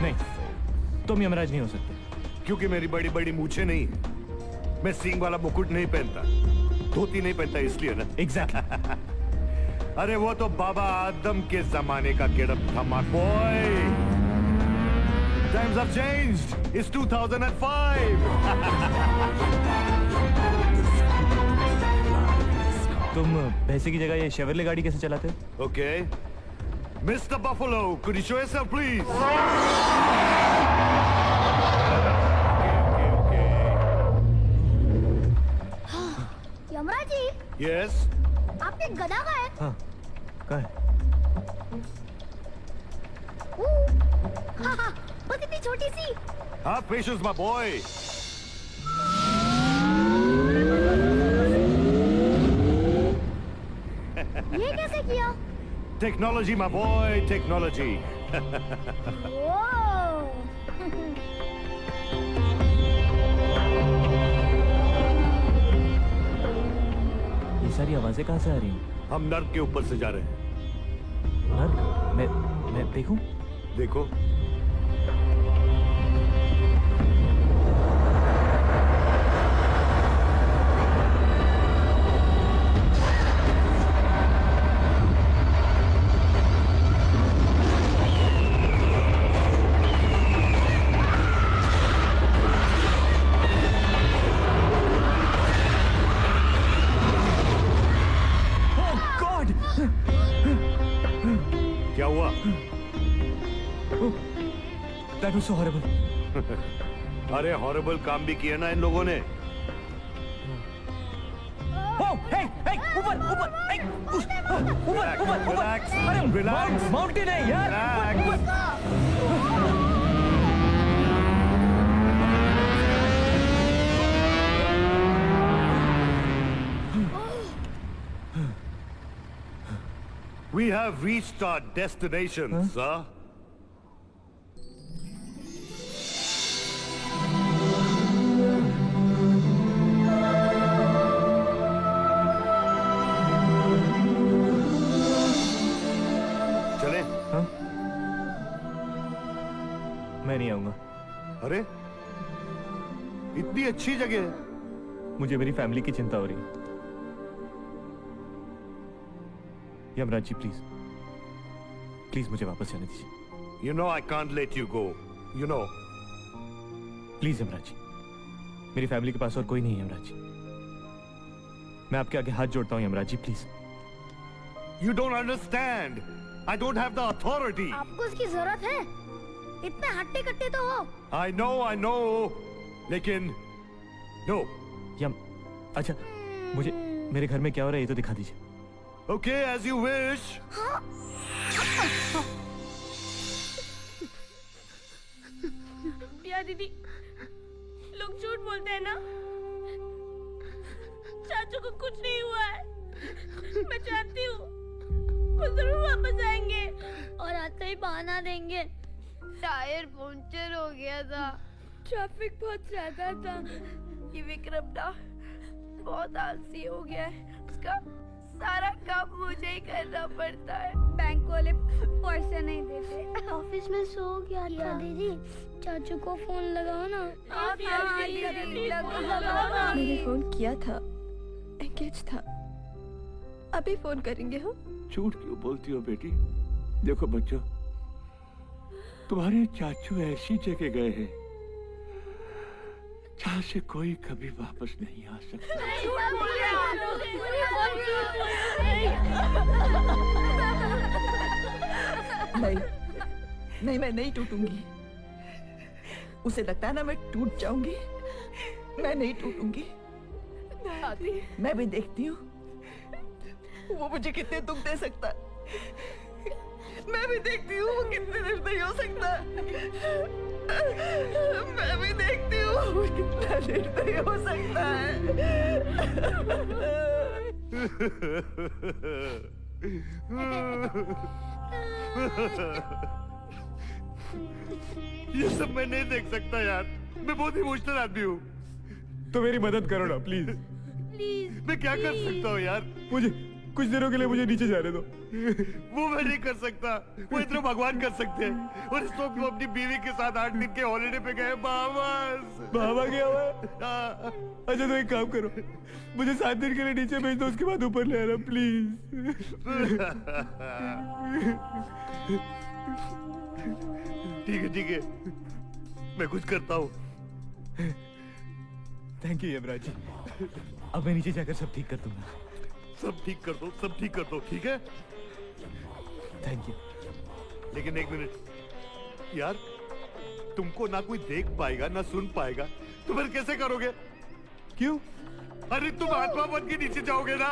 नहीं, तुम यमराज नहीं हो सकते। क्योंकि मेरी बड़ी बड़ी मूछें नहीं है। मैं सींग वाला मुकुट नहीं पहनता, धोती नहीं पहनता, इसलिए ना। Exactly. अरे वो तो बाबा आदम के जमाने का गेटअप था, my boy. Times have changed. It's 2005. तुम पैसे की जगह ये शेवरले गाड़ी कैसे चलाते हो? Okay. Mr. Buffalo, could you show yourself, please? Yamraj ji. Yes. आपने गदा का है? हाँ, कहाँ है? हाँ, बस इतनी छोटी सी। Have patience, my boy. ये कैसे किया? Technology, my boy, technology. ये सारी आवाजें कहाँ से आ रही हैं? हम नर्क के ऊपर से जा रहे हैं। नर्क? मैं देखूं? देखो। That was so horrible. अरे हॉरिबल काम भी किया ना इन लोगों ने। Oh, hey, hey, ऊपर, ऊपर, hey, ऊपर, Relax, अरे relax. माउंटेन है यार। We have reached our destination, sir. चले? मैं नहीं आऊंगा। अरे इतनी अच्छी जगह है। मुझे मेरी फैमिली की चिंता हो रही है। यमराज जी प्लीज प्लीज मुझे वापस जाने दीजिए। You know I can't let you go. You know. Please Yamraj ji, मेरी फैमिली के पास और कोई नहीं है यमराज जी। मैं आपके आगे हाथ जोड़ता हूँ Yamraj ji please. You don't understand. I don't have the authority. आपको इसकी जरूरत है? इतने हट्टे कट्टे तो हो। I know. लेकिन no. अच्छा, मुझे मेरे घर में क्या हो रहा है ये तो दिखा दीजिए। Okay, as you wish. पिया दीदी, लोग झूठ बोलते हैं ना? चाचू को कुछ नहीं हुआ है। मैं चाहती हूँ वो जरूर वापस आएंगे और आते ही बहाना देंगे। टायर पंक्चर हो गया था। ट्रैफिक बहुत ज्यादा था। ये विक्रम ना बहुत आलसी हो गया है। उसका सारा काम मुझे ही करना पड़ता है। बैंक वाले पैसे नहीं देते। ऑफिस में सो गया था। दीदी चाचू को फोन लगाओ ना। मैंने फोन किया था, एंगेज था। अभी फोन करेंगे हम। झूठ क्यों बोलती हो बेटी? देखो बच्चों, तुम्हारे चाचू ऐसी जगह गए हैं जहाँ से कोई कभी वापस नहीं आ सकता। नहीं, मैं नहीं टूटूंगी। उसे लगता है ना मैं टूट जाऊंगी। मैं नहीं टूटूंगी। मैं भी देखती हूँ वो मुझे कितने दुख दे सकता है। मैं भी देखती हूँ वो कितने निर्दयी हो सकता है। मैं भी देखती हूँ वो कितना निर्दयी हो सकता है। ये सब मैं नहीं देख सकता यार। मैं बहुत इमोशनल आदमी हूँ। तो मेरी मदद करो ना प्लीज। मैं क्या कर सकता हूँ यार? मुझे कुछ दिनों के लिए मुझे नीचे जाने दो। वो मैं नहीं कर सकता। वो इतना भगवान कर सकते हैं। और इस वक्त वो अपनी बीवी के साथ 8 दिन के हॉलिडे पे गए बाबा गया हुआ है। अच्छा तो एक काम करो, मुझे 7 दिन के लिए नीचे भेज दो, उसके बाद ऊपर ले आना प्लीज। ठीक है मैं कुछ करता हूँ। Thank you Yamraj ji. अब मैं नीचे जाकर सब ठीक कर दूंगा। सब ठीक कर दो ठीक है? Thank you. लेकिन एक मिनट यार, तुमको ना कोई देख पाएगा ना सुन पाएगा, तो फिर कैसे करोगे? क्यों? अरे तुम आत्मा बन के नीचे जाओगे ना।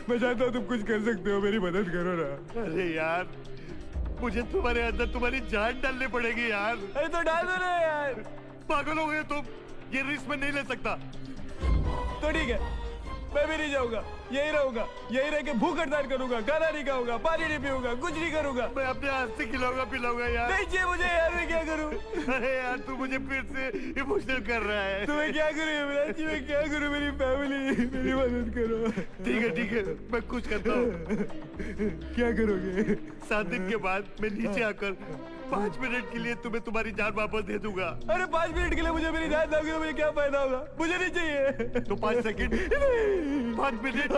मैं चाहता हूँ तुम कुछ कर सकते हो, मेरी मदद करो ना। अरे यार, मुझे तुम्हारे अंदर तुम्हारी जान डालनी पड़ेगी यार। अरे तो डाल दो ना यार। पागल हो गए तुम? ये रिस्क में नहीं ले सकता। तो ठीक है, मैं भी नहीं जाऊंगा, यही रहूंगा। यही रह के भूख हड़ताल करूंगा, खाना नहीं खाऊंगा, पानी नहीं पीऊंगा, कुछ नहीं करूंगा। मैं अपने हाथ से खिलाऊंगा पिलाऊंगा यार। नहीं चाहिए मुझे यार, मैं क्या करूं? अरे यार तू मुझे फिर से इमोशनल कर रहा है। तो मैं क्या करूं यमराज जी? मैं क्या करूं? मेरी फैमिली, मेरी मदद करो। ठीक है मैं कुछ करता हूँ। क्या करोगे? 7 दिन के बाद मैं नीचे आकर 5 मिनट के लिए तुम्हें तुम्हारी जान वापस दे दूंगा। अरे 5 मिनट के लिए मुझे मेरी जान दोगे तो मुझे क्या फायदा होगा? मुझे नहीं चाहिए। तो 5 सेकंड, 5 मिनट।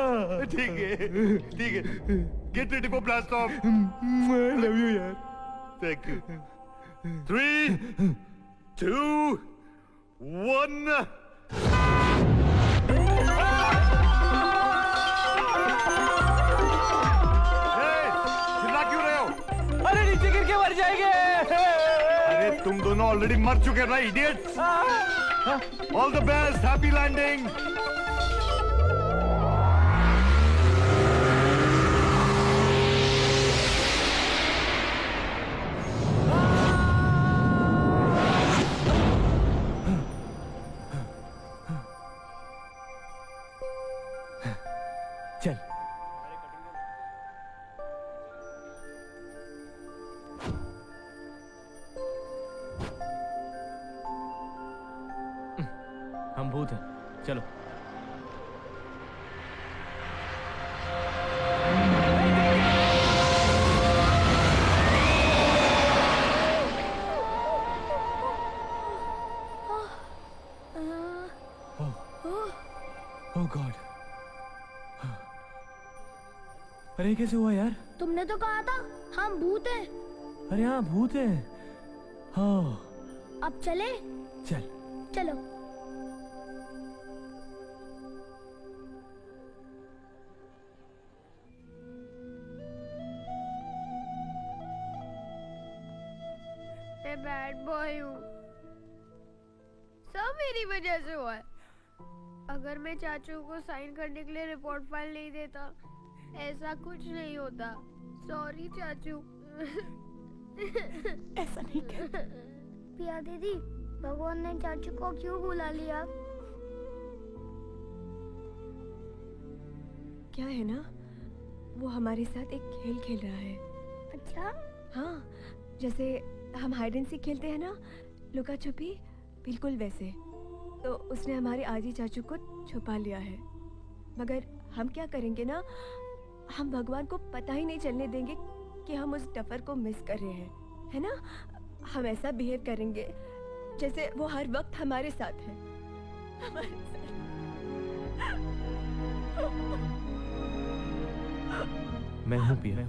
ठीक है get ready for blast off. I love you यार। Thank you. 3 2 1 तुम दोनों ऑलरेडी मर चुके ना idiots. All the best, happy landing. चल। हम भूत हैं, चलो। ओह गॉड, अरे कैसे हुआ यार? तुमने तो कहा था हम भूत हैं। अरे हाँ भूत हैं। हाँ अब चले? चल। चलो। मैं बैड बॉय हूँ, सब मेरी वजह से हुआ है। अगर मैं चाचू को साइन करने के लिए रिपोर्ट फाइल नहीं देता, ऐसा कुछ नहीं होता। सॉरी चाचू। ऐसा नहीं कर। पिया दीदी, भगवान ने चाचू को क्यों बुला लिया? क्या है ना, वो हमारे साथ एक खेल खेल रहा है। अच्छा? हाँ, जैसे हम हाइड एंड सीक खेलते हैं ना, लुका छुपी, बिल्कुल वैसे। तो उसने हमारे आजी चाचू को छुपा लिया है। मगर हम क्या करेंगे ना, हम भगवान को पता ही नहीं चलने देंगे कि हम उस डफर को मिस कर रहे हैं, है ना? हम ऐसा बिहेव करेंगे जैसे वो हर वक्त हमारे साथ है। मैं हूँ पिया।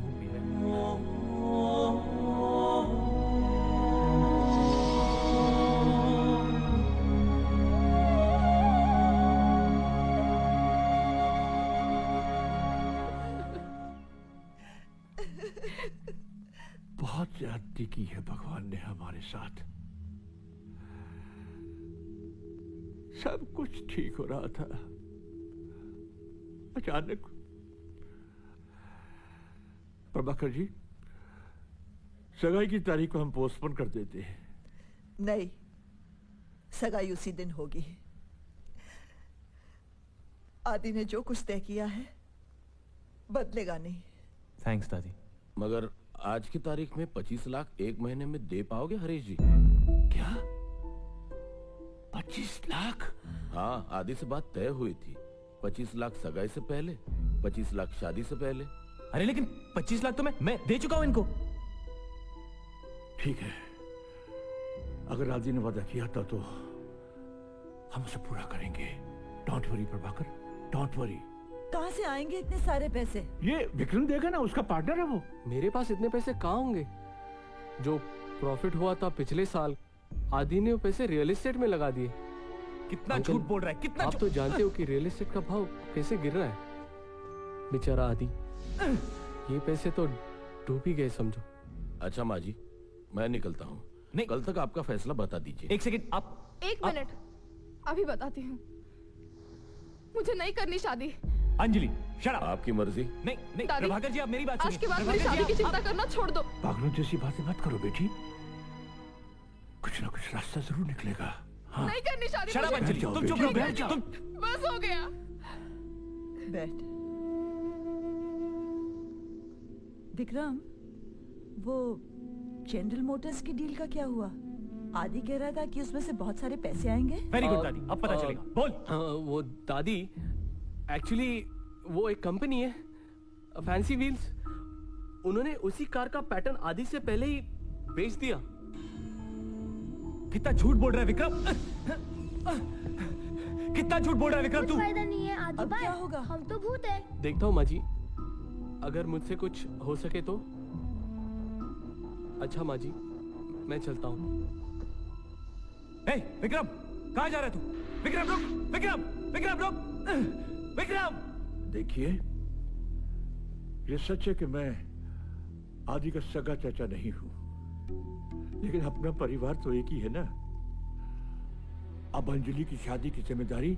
बहुत ज्यादती की है भगवान ने हमारे साथ। सब कुछ ठीक हो रहा था, अचानक। प्रभाकर जी, सगाई की तारीख को हम पोस्टपोन कर देते हैं। नहीं, सगाई उसी दिन होगी। आदि ने जो कुछ तय किया है बदलेगा नहीं। थैंक्स दादी। मगर आज की तारीख में 25 लाख एक महीने में दे पाओगे हरीश जी? क्या 25 लाख? हाँ, आदि से बात तय हुई थी। 25 लाख सगाई से पहले, 25 लाख शादी से पहले। अरे लेकिन 25 लाख तो मैं दे चुका हूं इनको। ठीक है, अगर आदि ने वादा किया था तो हम उसे पूरा करेंगे। Don't worry Prabhakar, don't worry. कहाँ से आएंगे इतने सारे पैसे? ये विक्रम देगा ना, उसका पार्टनर है वो। मेरे पास इतने पैसे कहाँ होंगे? जो प्रॉफिट हुआ था पिछले साल, आदि ने वो पैसे रियल एस्टेट में लगा दिए। कितना झूठ बोल रहा है, कितना आप तो जानते हो कि रियल एस्टेट का भाव कैसे गिर रहा है। बेचारा आदि, ये पैसे तो डूब ही गए समझो। अच्छा माँ जी, मैं निकलता हूँ। नहीं, कल तक आपका फैसला बता दीजिए। एक सेकंड, आप एक मिनट, अभी बताती हूँ। मुझे नहीं करनी शादी। Anjali, shut up. आपकी मर्जी। नहीं नहीं प्रभाकर जी, आप मेरी बात सुनिए। आज के बाद मेरी शादी की चिंता करना छोड़ दो। पागलों जैसी बातें मत करो बेटी, कुछ ना कुछ रास्ता जरूर निकलेगा। हाँ। नहीं करनी शादी। शट अप अंजलि, तुम चुप रहो, बैठ जाओ। बस हो गया। बैठ। विक्रम, वो जनरल मोटर्स की डील का क्या हुआ? आदि कह रहा था कि उसमें से बहुत सारे पैसे आएंगे। वेरी गुड दादी, अब पता चलेगा। बोल। वो दादी, एक्चुअली वो एक कंपनी है, फैंसी व्हील्स। उन्होंने उसी कार का पैटर्न आदि से पहले ही बेच दिया। कितना झूठ बोल रहा है विक्रम, कितना झूठ बोल रहा है विक्रम तू। फायदा नहीं है आदि भाई, क्या होगा? हम तो भूत हैं। देखता हूँ माँ जी, अगर मुझसे कुछ हो सके तो। अच्छा माँ जी, मैं चलता हूँ। विक्रम, कहाँ जा रहा है तू? विक्रम रुक, विक्रम, विक्रम रुक, विक्रम। देखिए, ये सच है कि मैं आदि का सगा चाचा नहीं हूं, लेकिन अपना परिवार तो एक ही है ना। अब अंजलि की शादी की जिम्मेदारी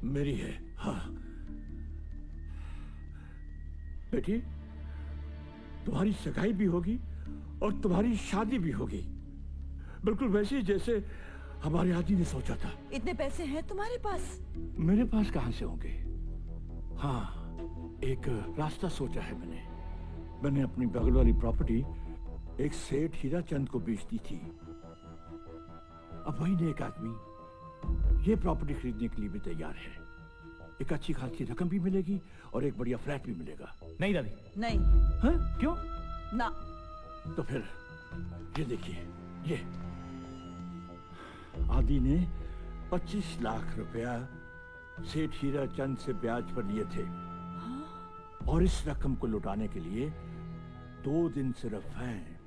मेरी है। हाँ बेटी, तुम्हारी सगाई भी होगी और तुम्हारी शादी भी होगी, बिल्कुल वैसे ही जैसे हमारे आदि ने सोचा था। इतने पैसे हैं तुम्हारे पास? मेरे पास कहां से होंगे? हाँ, एक रास्ता सोचा है मैंने अपनी बगल वाली प्रॉपर्टी एक सेठ हीराचंद को बेच दी थी। अब वही ने एक आदमी ये प्रॉपर्टी खरीदने के लिए भी तैयार है। एक अच्छी खासी रकम भी मिलेगी और एक बढ़िया फ्लैट भी मिलेगा। नहीं दादी, नहीं। हाँ? क्यों? ना। तो फिर ये देखिए, ये आदि ने 25 लाख रुपया सेठ हीराचंद से ब्याज पर लिए थे। और इस रकम को लौटाने के लिए 2 दिन सिर्फ हैं।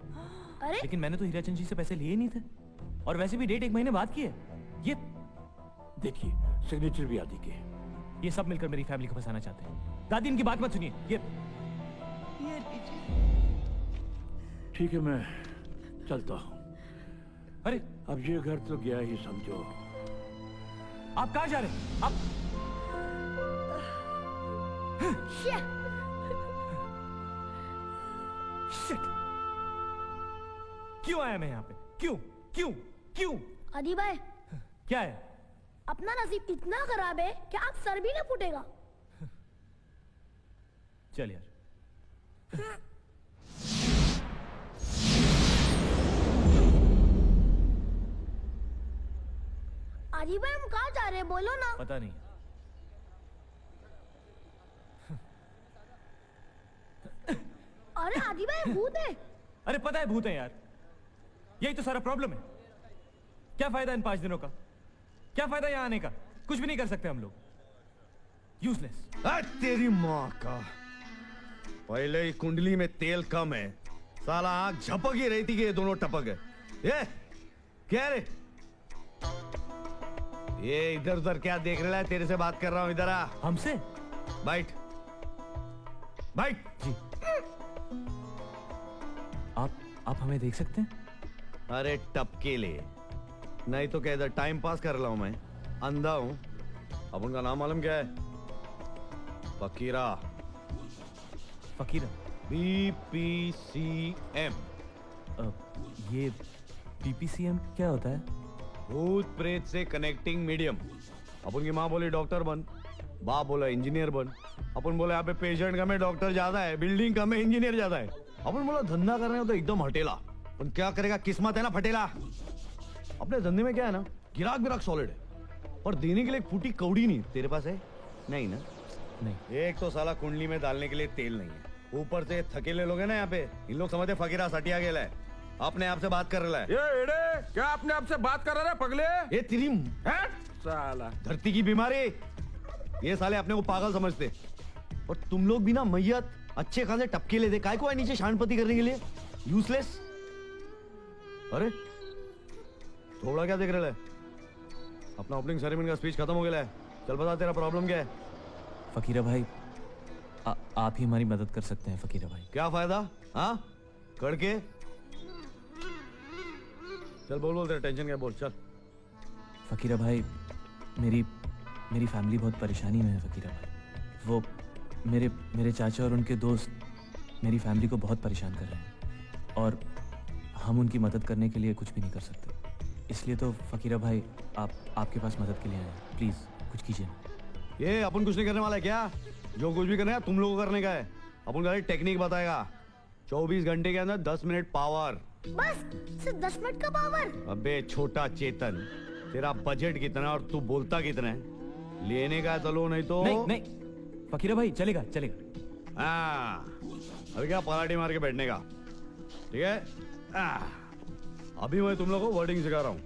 अरे? लेकिन मैंने तो हीराचंद जी से पैसे लिए नहीं थे, और वैसे भी डेट 1 महीने बाद की है। ये देखिए, सिग्नेचर भी आदि के। ये सब मिलकर मेरी फैमिली को फंसाना चाहते हैं। दादी, इनकी बात मत सुनिए। ये ठीक है, मैं चलता हूँ। अरे अब ये घर तो गया ही समझो। आप कहाँ जा रहे हैं? आप Shit! क्यों आया मैं यहाँ पे? क्यों क्यों क्यों? आदि भाई, क्या है? अपना नसीब इतना खराब है कि आप सर भी ना फूटेगा। चल यार। आदि भाई, हम कहाँ जा रहे हैं? बोलो ना। पता नहीं। अरे आदि भाई, भूत है। अरे पता है भूत है यार, यही तो सारा प्रॉब्लम है। क्या फायदा इन 5 दिनों का? क्या फायदा यहाँ आने का? कुछ भी नहीं कर सकते हम लोग। यूजलेस। तेरी माँ का, पहले ही कुंडली में तेल कम है, साला आंख झपक ही रही थी कि ये दोनों टपक गए। ये क्या रे? ये इधर उधर क्या देख रहा है? तेरे से बात कर रहा हूं, इधर आ। हमसे? बैठ बैठ। जी। आप हमें देख सकते हैं? अरे टपके ले, नहीं तो क्या इधर टाइम पास कर रहा हूं मैं? अंधा हूं। अब उनका नाम मालूम क्या है? फकीरा। फकीरा? BPCM। ये BPCM क्या होता है? भूत प्रेत से कनेक्टिंग मीडियम। अपन की माँ बोली डॉक्टर बन, बाप बोला इंजीनियर बन। अपन बोले यहाँ पे पेशेंट कम है, डॉक्टर ज्यादा है, बिल्डिंग कम है, इंजीनियर ज्यादा है। अपन बोला धंधा कर रहे हो तो एकदम हटेला, पर क्या करेगा, किस्मत है ना फटेला। अपने धंधे में क्या है ना, गिराक सॉलिड है, पर देने के लिए फूटी कौड़ी नहीं। तेरे पास है? नहीं ना? नहीं। एक तो साला कुंडली में डालने के लिए तेल नहीं है, ऊपर से थकेले लोग हैं ना यहाँ पे, इन लोग समझते फकीरा सटिया गेला है, अपने आप से बात कर रहा है। ये एड़े, क्या अपने आप से बात कर रहा है पगले? ये तेरी साला धरती की बीमारी। ये साले अपने को पागल समझते, और तुम लोग भी ना मैयत अच्छे खासे टपके लेते। काय को है नीचे शानपति करने के लिए? यूजलेस। अरे थोड़ा क्या देख रहा है? अपना ओपनिंग सेरेमनी का स्पीच खत्म हो गया है, चल बता तेरा प्रॉब्लम क्या है? फकीरा भाई, आप ही हमारी मदद कर सकते हैं फकीरा भाई। क्या फायदा? हाँ करके चल बोल तेरा टेंशन क्या, बोल चल। फकीरा भाई, मेरी फैमिली बहुत परेशानी में है फकीरा भाई। वो मेरे चाचा और उनके दोस्त मेरी फैमिली को बहुत परेशान कर रहे हैं, और हम उनकी मदद करने के लिए कुछ भी नहीं कर सकते। इसलिए तो फकीरा भाई, आपके पास मदद के लिए आए हैं। प्लीज कुछ कीजिए। ये अपन कुछ नहीं करने वाला है क्या? जो कुछ भी करना है तुम लोगों को करने का है। अपन का टेक्निक बताएगा। 24 घंटे के अंदर 10 मिनट पावर। बस सिर्फ 10 मिनट का पावर? अबे छोटा चेतन, तेरा बजट कितना और तू बोलता कितना है? लेने का चलो, नहीं तो नहीं फकीरा भाई, चलेगा चलेगा। हाँ अभी क्या पराठी मार के बैठने का, ठीक है? अभी मैं तुम लोगों को वर्डिंग सिखा रहा हूँ।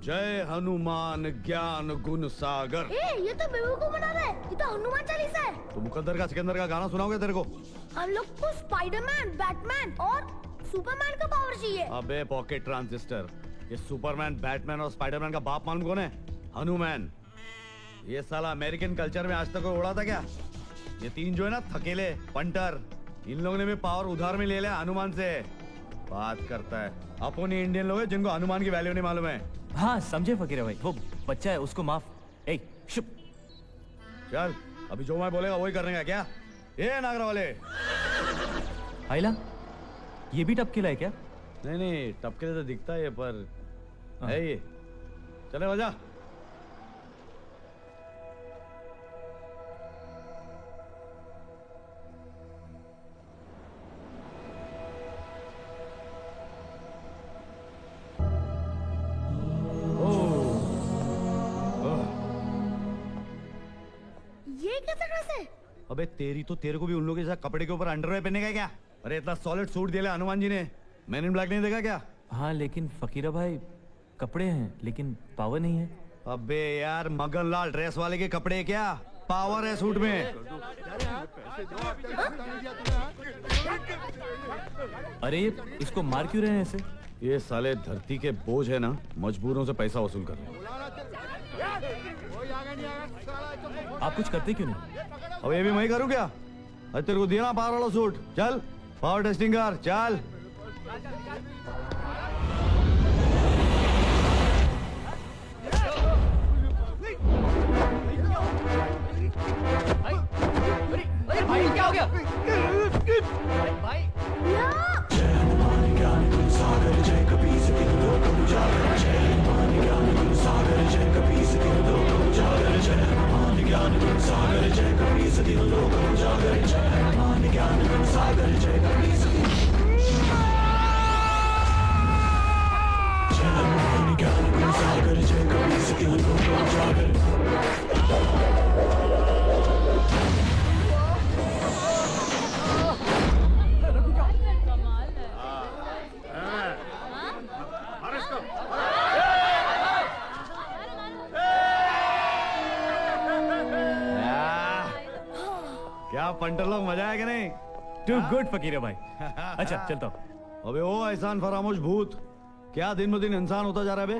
जय हनुमान ज्ञान गुण सागर। ये तो बेवकूफ बना रहा है, ये तो हनुमान चालीसा है। तो मुकद्दर का सिकंदर का गाना सुनाओगे तेरे को? हम लोग को स्पाइडरमैन, बैटमैन और सुपरमैन का पावर चाहिए। अबे पॉकेट ट्रांजिस्टर, ये सुपरमैन, बैटमैन और स्पाइडरमैन का बाप मालूम कौन है? हनुमान। ये साला अमेरिकन कल्चर में आज तक कोई उड़ा था क्या? ये 3 जो है ना, थकेले पंटर, इन लोगों ने भी पावर उधार में ले लिया हनुमान से। बात करता है। अपन ही इंडियन लोग हैं जिनको हनुमान की वैल्यू नहीं मालूम है। हाँ समझे फकीरा भाई, वो बच्चा है, उसको माफ। ए शुभ, चल अभी जो मैं बोलेगा वही करने का क्या? ये नागरा वाले आइला, ये भी टपकेला है क्या? नहीं टपके तो दिखता है पर है ये। चले बजा। ये कैसा ड्रेस है? अबे तेरी तो तेरे को भी उन लोगों के साथ कपड़े के ऊपर अंडरवेयर पहनने का क्या? अरे इतना सॉलिड सूट दिया हनुमान जी ने, मैन इन ब्लैक नहीं देखा क्या? हाँ लेकिन फकीरा भाई कपड़े हैं लेकिन पावर नहीं है। अबे यार मगन लाल ड्रेस वाले के कपड़े क्या पावर है सूट में? अरे इसको मार क्यों रहे हैं ऐसे? ये साले धरती के बोझ है ना, मजबूरों से पैसा वसूल कर रहे हैं। आप कुछ करते क्यों नहीं? अब ये भी मैं ही करूं क्या? अरे तेरे को दिया ना पावर वाला सूट, चल पावर टेस्टिंग कर चल। भाई क्या हो गया? क्या पंटर लोग, मजा आया कि नहीं? टू गुड फकीरा भाई। अच्छा चलता हूँ। अबे ओ एहसान फरामोश भूत, क्या दिन ब दिन इंसान होता जा रहा है बे?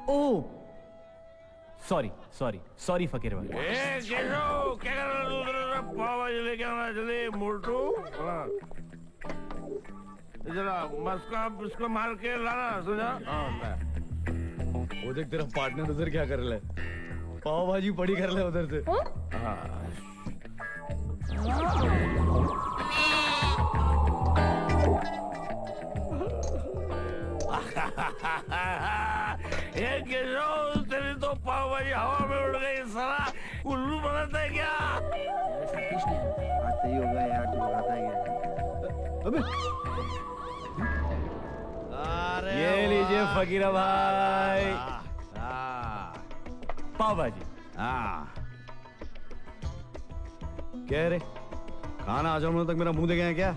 ओ सॉरी सॉरी सॉरी फकीर भाई। क्या कर रहा है? पाव भाजी लेके आना जल्दी मोटू। जरा इसको मार के लाना, सुना? वो देख तेरा पार्टनर उधर क्या कर रहा है, पाव भाजी पड़ी कर ले उधर से। ये तेरी तो पाव भाजी हवा में उड़ गई, साला उल्लू बनाता है क्या? आता ही होगा यार, तू आता ही है। अबे ये लीजिए फकीरा भाई पाव भाजी। क्या रे खाना हजम तक मेरा मुंह देखे हैं क्या?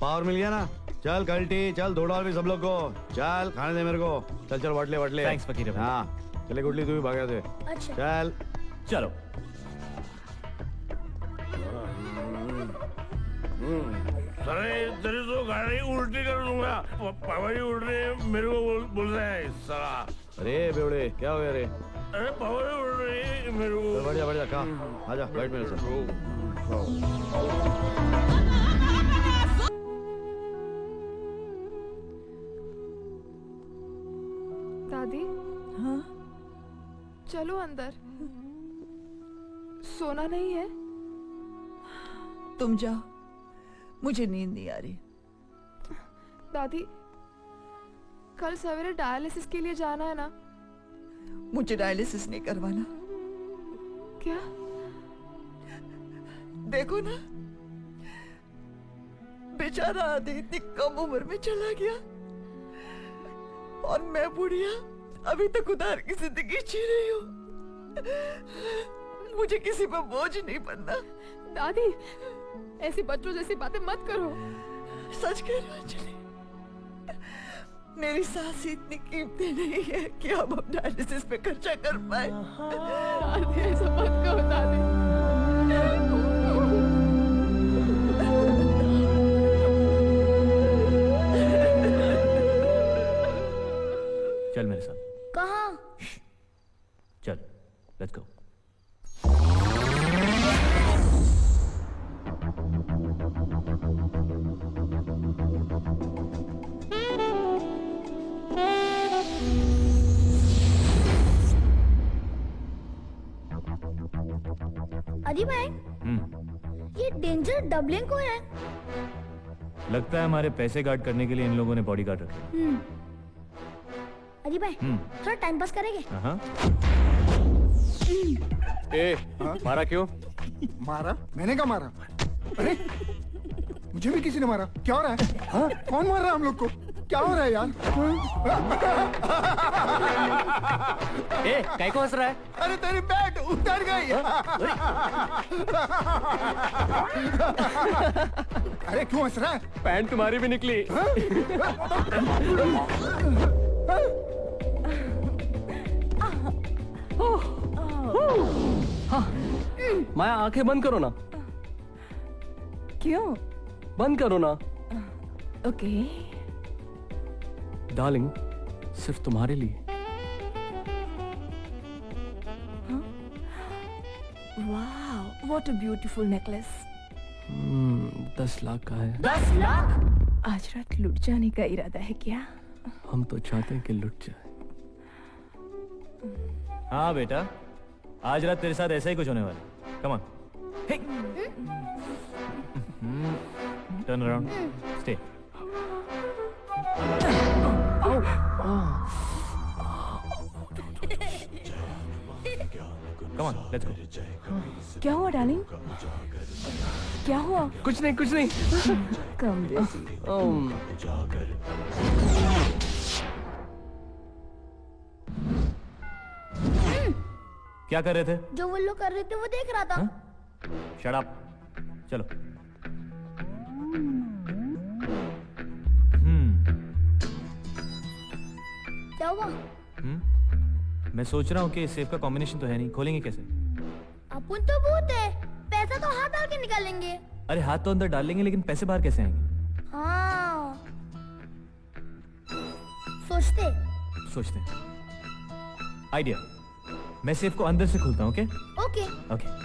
पावर मिल गया ना? चल कल्टी चल, $2 भी सब लोग को, चल खाने दे मेरे को। चल चल वटले वटले। थैंक्स फकीर भाई। हाँ चले गुडली तू भी भागा दे। अच्छा चल चलो। अरे तेरी तो गाड़ी उल्टी कर दूंगा। पाव भाजी उड़ रही है, मेरे को बोल रहा है साला। अरे बेवड़े क्या हो गया रे? अरे पाव भाजी उड़ रही है मेरे को। बढ़िया बढ़िया कहाँ आजा बैठ मेरे साथ। दादी हाँ चलो अंदर, सोना नहीं है? तुम जाओ, मुझे नींद नहीं आ रही। दादी कल सवेरे डायलिसिस के लिए जाना है ना? मुझे डायलिसिस नहीं करवाना। क्या? देखो ना बेचारा आदि इतनी कम उम्र में चला गया और मैं बुढ़िया अभी तक उधार की जिंदगी जी रही हूँ। मुझे किसी पर बोझ नहीं बनना। दादी ऐसी बच्चों जैसी बातें मत करो। सच कह रही हूँ अंजलि, मेरी सांस इतनी कीमती नहीं है कि हम डायलिसिस पे खर्चा कर पाए। दादी ऐसा मत कहो दादी। चल मेरे साथ। कहाँ? चल लेट्स गो। अली भाई, ये डेंजर डबलिंग को है। लगता है हमारे पैसे गार्ड करने के लिए इन लोगों ने बॉडी गार्ड रखे। अली भाई, थोड़ा टाइम पास करेंगे? ए, मारा क्यों? मारा? मैंने क्या मारा? अरे मुझे भी किसी ने मारा। क्या हो रहा है? हाँ? कौन मार रहा है हम लोग को? क्या हो रहा है यार? ए, काय को हंस रहा है? अरे तेरी बैट उतर गई। अरे क्यों हंस रहा है? पैंट तुम्हारी भी निकली। माया आंखें बंद करो ना। क्यों? बंद करो ना। ओके। डार्लिंग, सिर्फ तुम्हारे लिए। वाह, what a beautiful necklace. 10 lakh का है। 10 लाख? आज रात लुट जाने का इरादा है क्या? हम तो चाहते हैं कि लुट जाए। हाँ बेटा, आज रात तेरे साथ ऐसा ही कुछ होने वाला है। Come on, turn around, stay. Come on, let's go. क्या हुआ डार्लिंग? क्या हुआ? कुछ नहीं, कुछ नहीं। कम बेसी। क्या कर रहे थे? जो वो लोग कर रहे थे वो देख रहा था। शट अप, चलो। क्या हुआ? मैं सोच रहा हूँ कि सेफ का कॉम्बिनेशन तो है नहीं, खोलेंगे कैसे? अपन तो भूत है, पैसा तो हाथ डाल के निकालेंगे। अरे हाथ तो अंदर डाल लेंगे, लेकिन पैसे बाहर कैसे आएंगे? हाँ, सोचते आइडिया। मैं सेफ को अंदर से खोलता हूँ। Okay okay okay.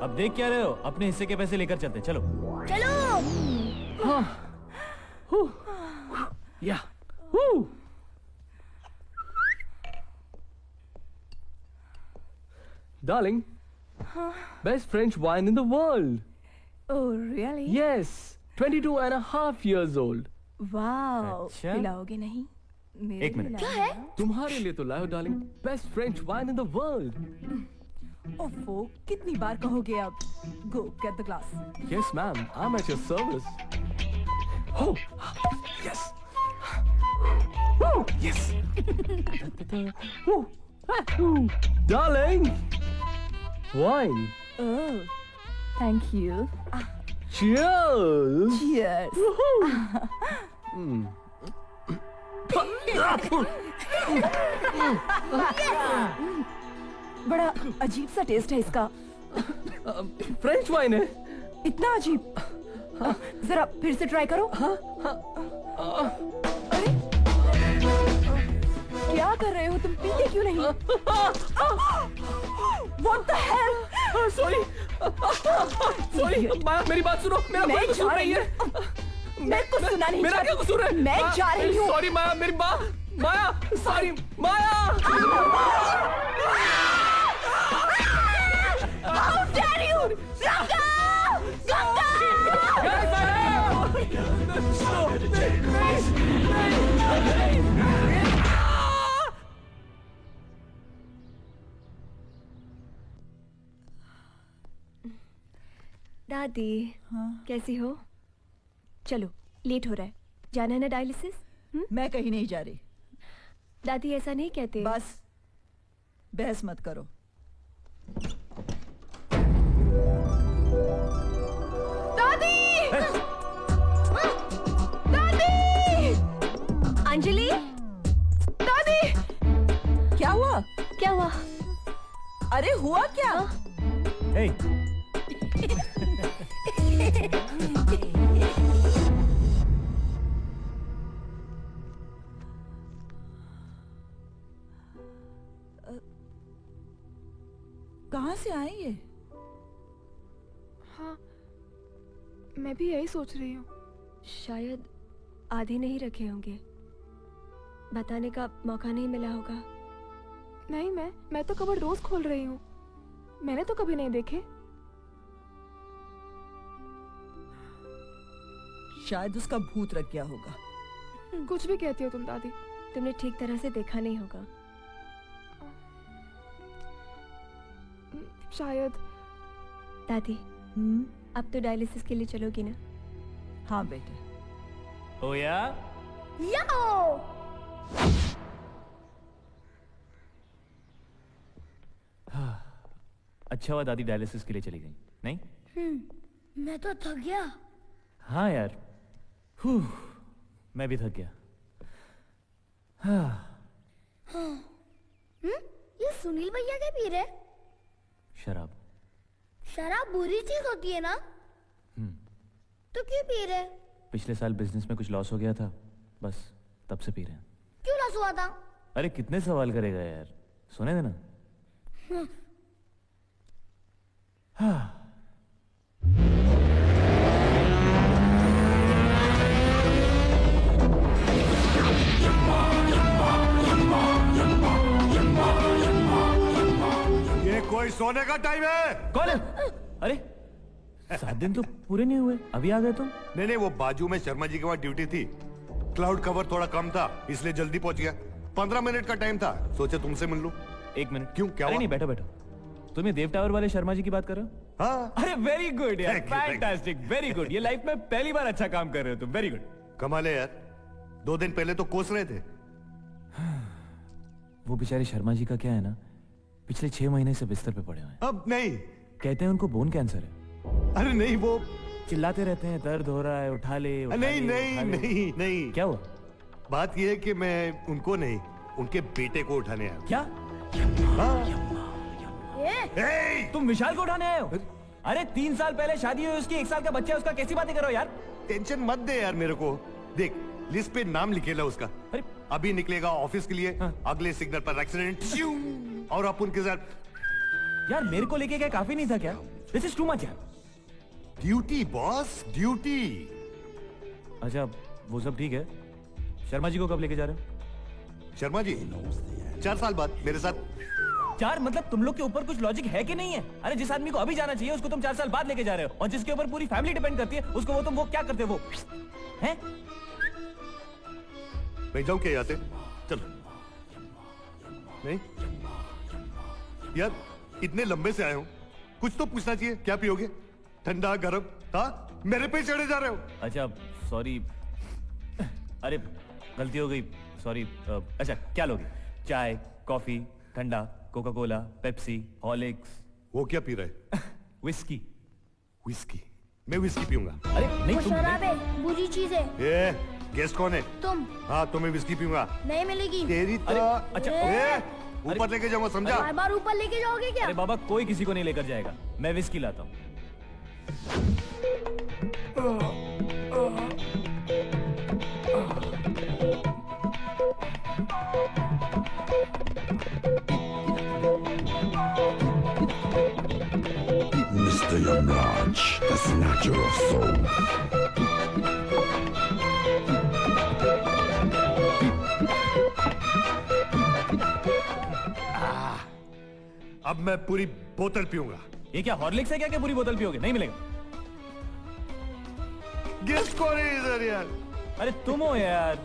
अब देख क्या रहे हो? अपने हिस्से के पैसे लेकर चलते, चलो चलो। या Darling, best French wine in the world. Oh, really? Yes, 22.5 years old. Wow. अच्छा? पिलाओगे नहीं? मेरे एक मिनट। लिए क्या लाना। है? तुम्हारे लिए तो लायो darling, best French wine in the world. ओफो, कितनी बार कहोगे अब? Go, get the glass. Yes, ma'am, I'm at your service. Oh, yes. Oh, yes. Darling, wine. Oh, thank you. Cheers. Cheers. बड़ा अजीब सा टेस्ट है इसका। फ्रेंच वाइन है। इतना अजीब? जरा फिर से ट्राई करो। अरे क्या कर रहे हो तुम? पीते क्यों नहीं? What the hell? Sorry, माया मेरी बात सुनो। मेरा कोई कसूर नहीं है। मैं कुछ सुना नहीं। मेरा क्या कसूर है? मैं जा रही हूँ। सॉरी माया, मेरी बात। Maya, sorry Maya. How dare you? Ganga! दादी, कैसी हो? चलो, लेट हो रहा है, जाना है ना डायलिसिस? मैं कहीं नहीं जा रही। दादी ऐसा नहीं कहते। बस बहस मत करो। दादी! दादी! अंजलि? दादी! क्या हुआ? क्या हुआ? अरे हुआ क्या? Hey. कहाँ से आए ये? हाँ, मैं भी यही सोच रही हूँ। शायद आधे नहीं रखे होंगे, बताने का मौका नहीं मिला होगा। नहीं, मैं तो कबर्ड रोज खोल रही हूँ, मैंने तो कभी नहीं देखे। शायद उसका भूत रख गया होगा। कुछ भी कहती हो तुम दादी, तुमने ठीक तरह से देखा नहीं होगा। शायद। दादी, अब तो डायलिसिस के लिए चलोगी ना? हाँ बेटे। ओया? अच्छा हुआ दादी डायलिसिस के लिए चली गई, नहीं? मैं तो थक गया। हाँ यार, मैं भी थक गया। ये सुनील भैया क्या पी रहे? शराब। शराब बुरी चीज होती है ना? तो क्यों पी रहे? पिछले साल बिजनेस में कुछ लॉस हो गया था, बस तब से पी रहे हैं। क्यों लॉस हुआ था? अरे कितने सवाल करेगा यार, सुने देना। ये कोई सोने का टाइम है? कौन है? अरे 7 दिन तो पूरे नहीं हुए, अभी आ गए तुम? नहीं, वो बाजू में शर्मा जी के वहाँ ड्यूटी थी, क्लाउड कवर थोड़ा कम था इसलिए जल्दी पहुंच गया। 15 मिनट का टाइम था, सोचा तुमसे मिल लूं। 1 मिनट। क्यों, क्या हुआ? नहीं, बैठो बैठो। तुम ये देव टावर वाले शर्मा जी की बात कर रहे हो? हाँ। अरे वेरी गुड यार, Thank you, thank you. Fantastic, very good. ये लाइफ में पहली बार अच्छा काम कर रहे हो तुम, वेरी गुड। कमाल है यार, 2 दिन पहले तो कोस रहे थे। वो बेचारे शर्मा जी का क्या है ना, पिछले 6 महीने से बिस्तर पे पड़े हुए हैं। अब नहीं, कहते हैं उनको बोन कैंसर है। अरे नहीं, वो चिल्लाते रहते हैं दर्द हो रहा है, उठा ले, उठा नहीं ले, नहीं उठा ले। नहीं नहीं। क्या हुआ? बात यह है कि मैं उनको नहीं, उनके बेटे को उठाने आया। क्या? हाँ। तुम विशाल को उठाने आए हो? अरे 3 साल पहले शादी हुई उसकी, 1 साल का बच्चा है उसका, कैसी बातें करो यार। टेंशन मत दे यार मेरे को, देख लिस्ट पे नाम लिखेला उसका। अभी निकलेगा ऑफिस के लिए। अगले सिग्नल पर एक्सीडेंट और अपन के साथ। यार मेरे को लेके क्या काफी नहीं था क्या? दिस इज टू मच यार। Duty boss, duty. अच्छा वो सब ठीक है, शर्मा जी को कब लेके जा रहे हो? शर्मा जी 4 साल बाद मेरे साथ। 4 मतलब तुम लोग के ऊपर कुछ लॉजिक है कि नहीं है? अरे जिस आदमी को अभी जाना चाहिए उसको तुम 4 साल बाद लेके जा रहे हो, और जिसके ऊपर पूरी फैमिली डिपेंड करती है उसको वो क्या करते हो? वो हैं? मैं जाऊं क्या यहाँ से? चल। नहीं यार, इतने लंबे से आए हो, कुछ तो पूछना चाहिए। क्या पियोगे? ठंडा गरम? हाँ, मेरे पे चढ़े जा रहे हो। अच्छा सॉरी, अरे गलती हो गई, सॉरी। अच्छा क्या लोगे? चाय, कॉफी, ठंडा, कोका कोला, पेप्सी, हॉर्लिक्स? वो क्या पी रहे? विस्की। विस्की? मैं विस्की पीऊंगा। अरे नहीं, तुम शराब है, बुरी चीज है। ये गेस्ट कौन है? तुम। हाँ, तो मैं विस्की पीऊंगा। नहीं मिलेगी। तेरी तो अच्छा ऊपर लेके जाऊंगा, समझा? बार ऊपर लेके जाओगे क्या? अरे बाबा कोई किसी को नहीं लेकर जाएगा, मैं विस्की लाता हूँ। Mr. Yamraj, the snatcher of soul. अब मैं पूरी बोतल पीऊंगा। ये क्या हॉर्लिक्स है क्या पूरी बोतल पियोगे? नहीं मिलेगा। गेस्ट कौन है इधर यार? अरे तुम हो यार।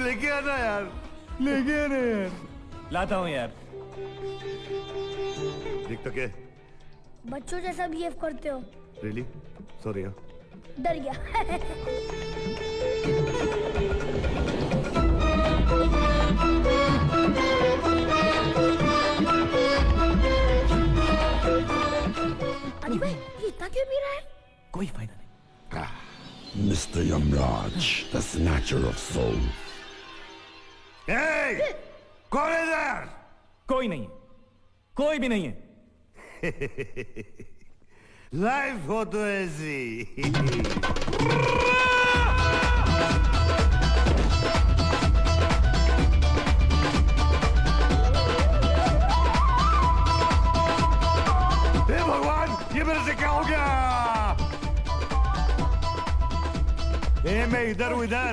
लेके आना यार, लेके आना यार। लाता हूँ यार। देख तो क्या बच्चों जैसा बिहेव करते हो। Really sorry. डर गया। अरे भाई ये इतना क्यों पी रहा है? कोई फायदा नहीं। Mr. Yamraj, the snatcher of soul. Hey! कौन है इधर? कोई नहीं है, कोई भी नहीं है। लाइफ हो तो ऐसी। मैं इधर हूँ इधर।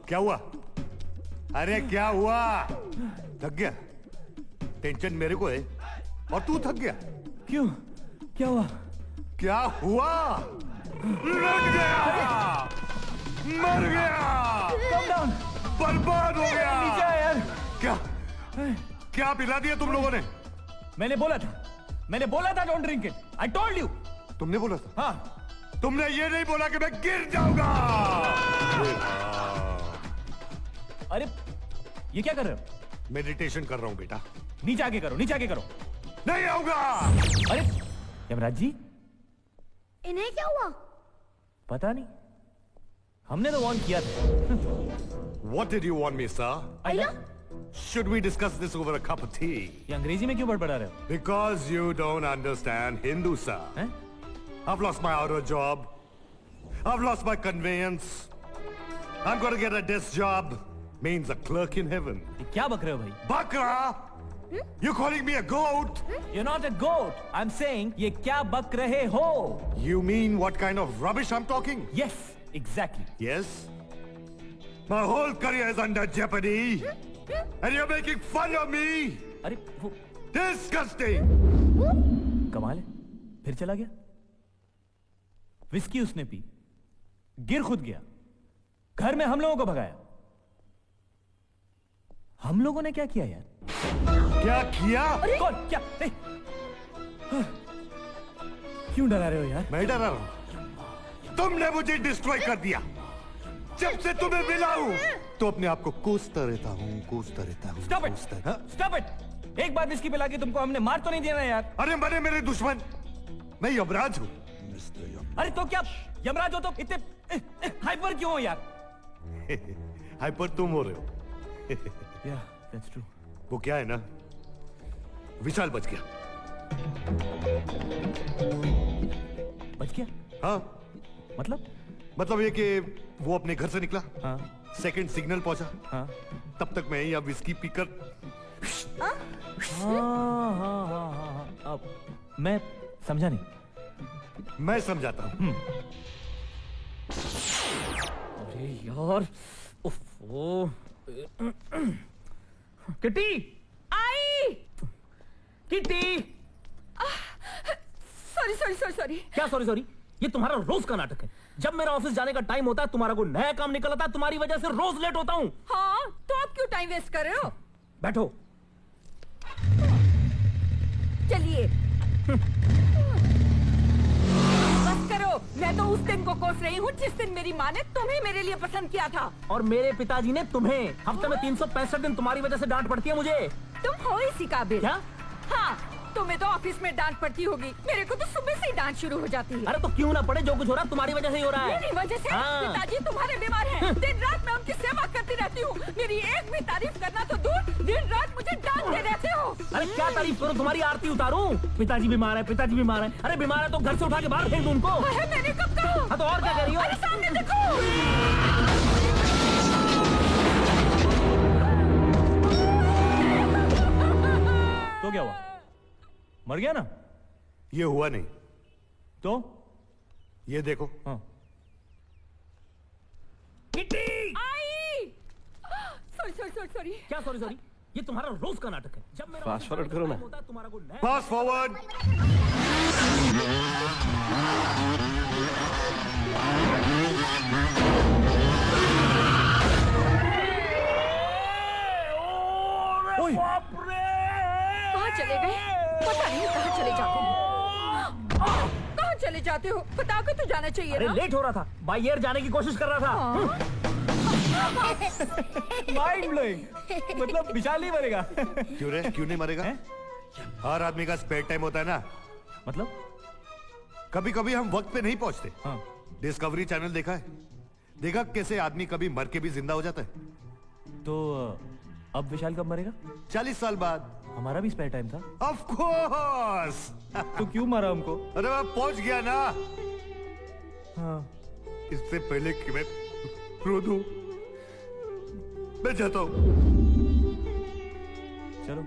क्या हुआ? अरे क्या हुआ? थक गया? टेंशन मेरे को है और तू थक गया क्यों? क्या हुआ? क्या हुआ? लट गया, मर गया, Calm down. बर्बाद हो गया। नीचे आ यार। क्या क्या पिला दिया तुम लोगों ने? मैंने बोला था don't drink it. I told you. तुमने बोला था? हाँ। तुमने ये नहीं बोला कि मैं गिर जाऊंगा। अरे ये क्या कर रहे हो? मेडिटेशन कर रहा हूं बेटा। नीचे आके करो, नीचे आके करो। नहीं आऊंगा। अरे यमराज जी, इन्हें क्या हुआ? पता नहीं, हमने तो वार्न किया था। What did you want me, sir? Should we discuss this over a cup of tea? ये अंग्रेजी में क्यों बड़बड़ा रहे हो? Because you don't understand Hindu, sir. I've lost my auto job. I've lost my conveyance. I'm going to get a desk job. Means a clerk in heaven. क्या बक रहे हो भाई? Bakra? You calling me a goat? You're not a goat. I'm saying ये क्या बक रहे हो? You mean what kind of rubbish I'm talking? Yes, exactly. Yes? My whole career is under jeopardy. And you're making fun of me. अरे वो Disgusting. कमाल है, फिर चला गया। विस्की उसने पी, गिर खुद गया, घर में हम लोगों को भगाया। हम लोगों ने क्या किया यार? क्या किया? कौन? क्या? क्यों डरा रहे हो यार? मैं डरा रहा हूं? तुमने मुझे डिस्ट्रॉय कर दिया। जब से तुम्हें मिला हूं तो अपने आप को कोसता रहता हूं। Stop it! Stop it! एक बार विस्की पिला के तुमको हमने मार तो नहीं देना यार। अरे मरे मेरे दुश्मन, मैं यमराज हूं। अरे तो क्या यमराज हो तो इतने हाइपर क्यों हो यार? हाइपर तुम हो रहे हो। Yeah, that's true. वो क्या है ना, विशाल बच गया। बच गया? हाँ। मतलब ये कि वो अपने घर से निकला। हाँ। सेकंड सिग्नल पहुंचा। हाँ। तब तक मैं यहाँ विस्की पीकर। हाँ। अब मैं समझा नहीं। मैं समझाता हूँ। अरे यार, उफ़, किटी आई। Kitty, sorry. क्या सॉरी? ये तुम्हारा रोज का नाटक है। जब मेरा ऑफिस जाने का टाइम होता है तुम्हारा कोई नया काम निकल आता है, तुम्हारी वजह से रोज लेट होता हूँ। हाँ, तो आप क्यों टाइम वेस्ट कर रहे हो? बैठो। चलिए बस करो। मैं तो उस दिन को कोस रही हूँ जिस दिन मेरी माँ ने तुम्हें मेरे लिए पसंद किया था। और मेरे पिताजी ने तुम्हें। हफ्ते में 365 दिन तुम्हारी वजह से डांट पड़ती है मुझे। तुम हो इसी काबिल। क्या? हाँ, तुम्हें तो ऑफिस में डांट पड़ती होगी, मेरे को तो सुबह से ही डांट शुरू हो जाती है। अरे तो क्यों ना पड़े, जो कुछ हो रहा है तुम्हारी वजह से ही हो रहा है। मेरी वजह से? हाँ। पिताजी तुम्हारे बीमार हैं। दिन रात मैं उनकी सेवा करती रहती हूँ। मेरी एक भी तारीफ करना तो दूर, दिन रात मुझे डांटते रहते हो। अरे क्या तारीफ करूं, तुम्हारी आरती उतारूं? पिताजी बीमार है। अरे बीमार है तो घर से उठा के बाहर फेंक दूं उनको। मैंने कब कहा? हाँ तो और क्या कर रही हो? अरे सामने देखो। तो क्या हुआ? मर गया ना? ये हुआ नहीं। तो ये देखो। हाँ। किटी! आई! सॉरी। क्या सॉरी? ये तुम्हारा रोज का नाटक है। जब मेरा फास्ट फॉरवर्ड करो ना। तुम्हारा कोई नया फास्ट फॉरवर्ड। कहाँ चले गए? पता नहीं कहाँ चले जाते हो। कहाँ चले जाते हो? बता के तो जाना चाहिए अरे ना। लेट हो रहा था, बाय एयर जाने की कोशिश कर रहा था। Mind blowing. मतलब विशाल नहीं मरेगा। क्यों नहीं मरेगा? हर आदमी का स्पेयर टाइम होता है ना। मतलब कभी कभी हम वक्त पे नहीं पहुंचते। हाँ। डिस्कवरी चैनल देखा है? देखा कैसे आदमी कभी मर के भी जिंदा हो जाता है। तो अब विशाल कब मरेगा? 40 साल बाद। हमारा भी स्पेयर टाइम था। Of course. तो क्यों मारा हमको? अरे मैं पहुंच गया ना। हाँ। इससे पहले कि मैं रो दूं, मैं जाता हूं। चलो,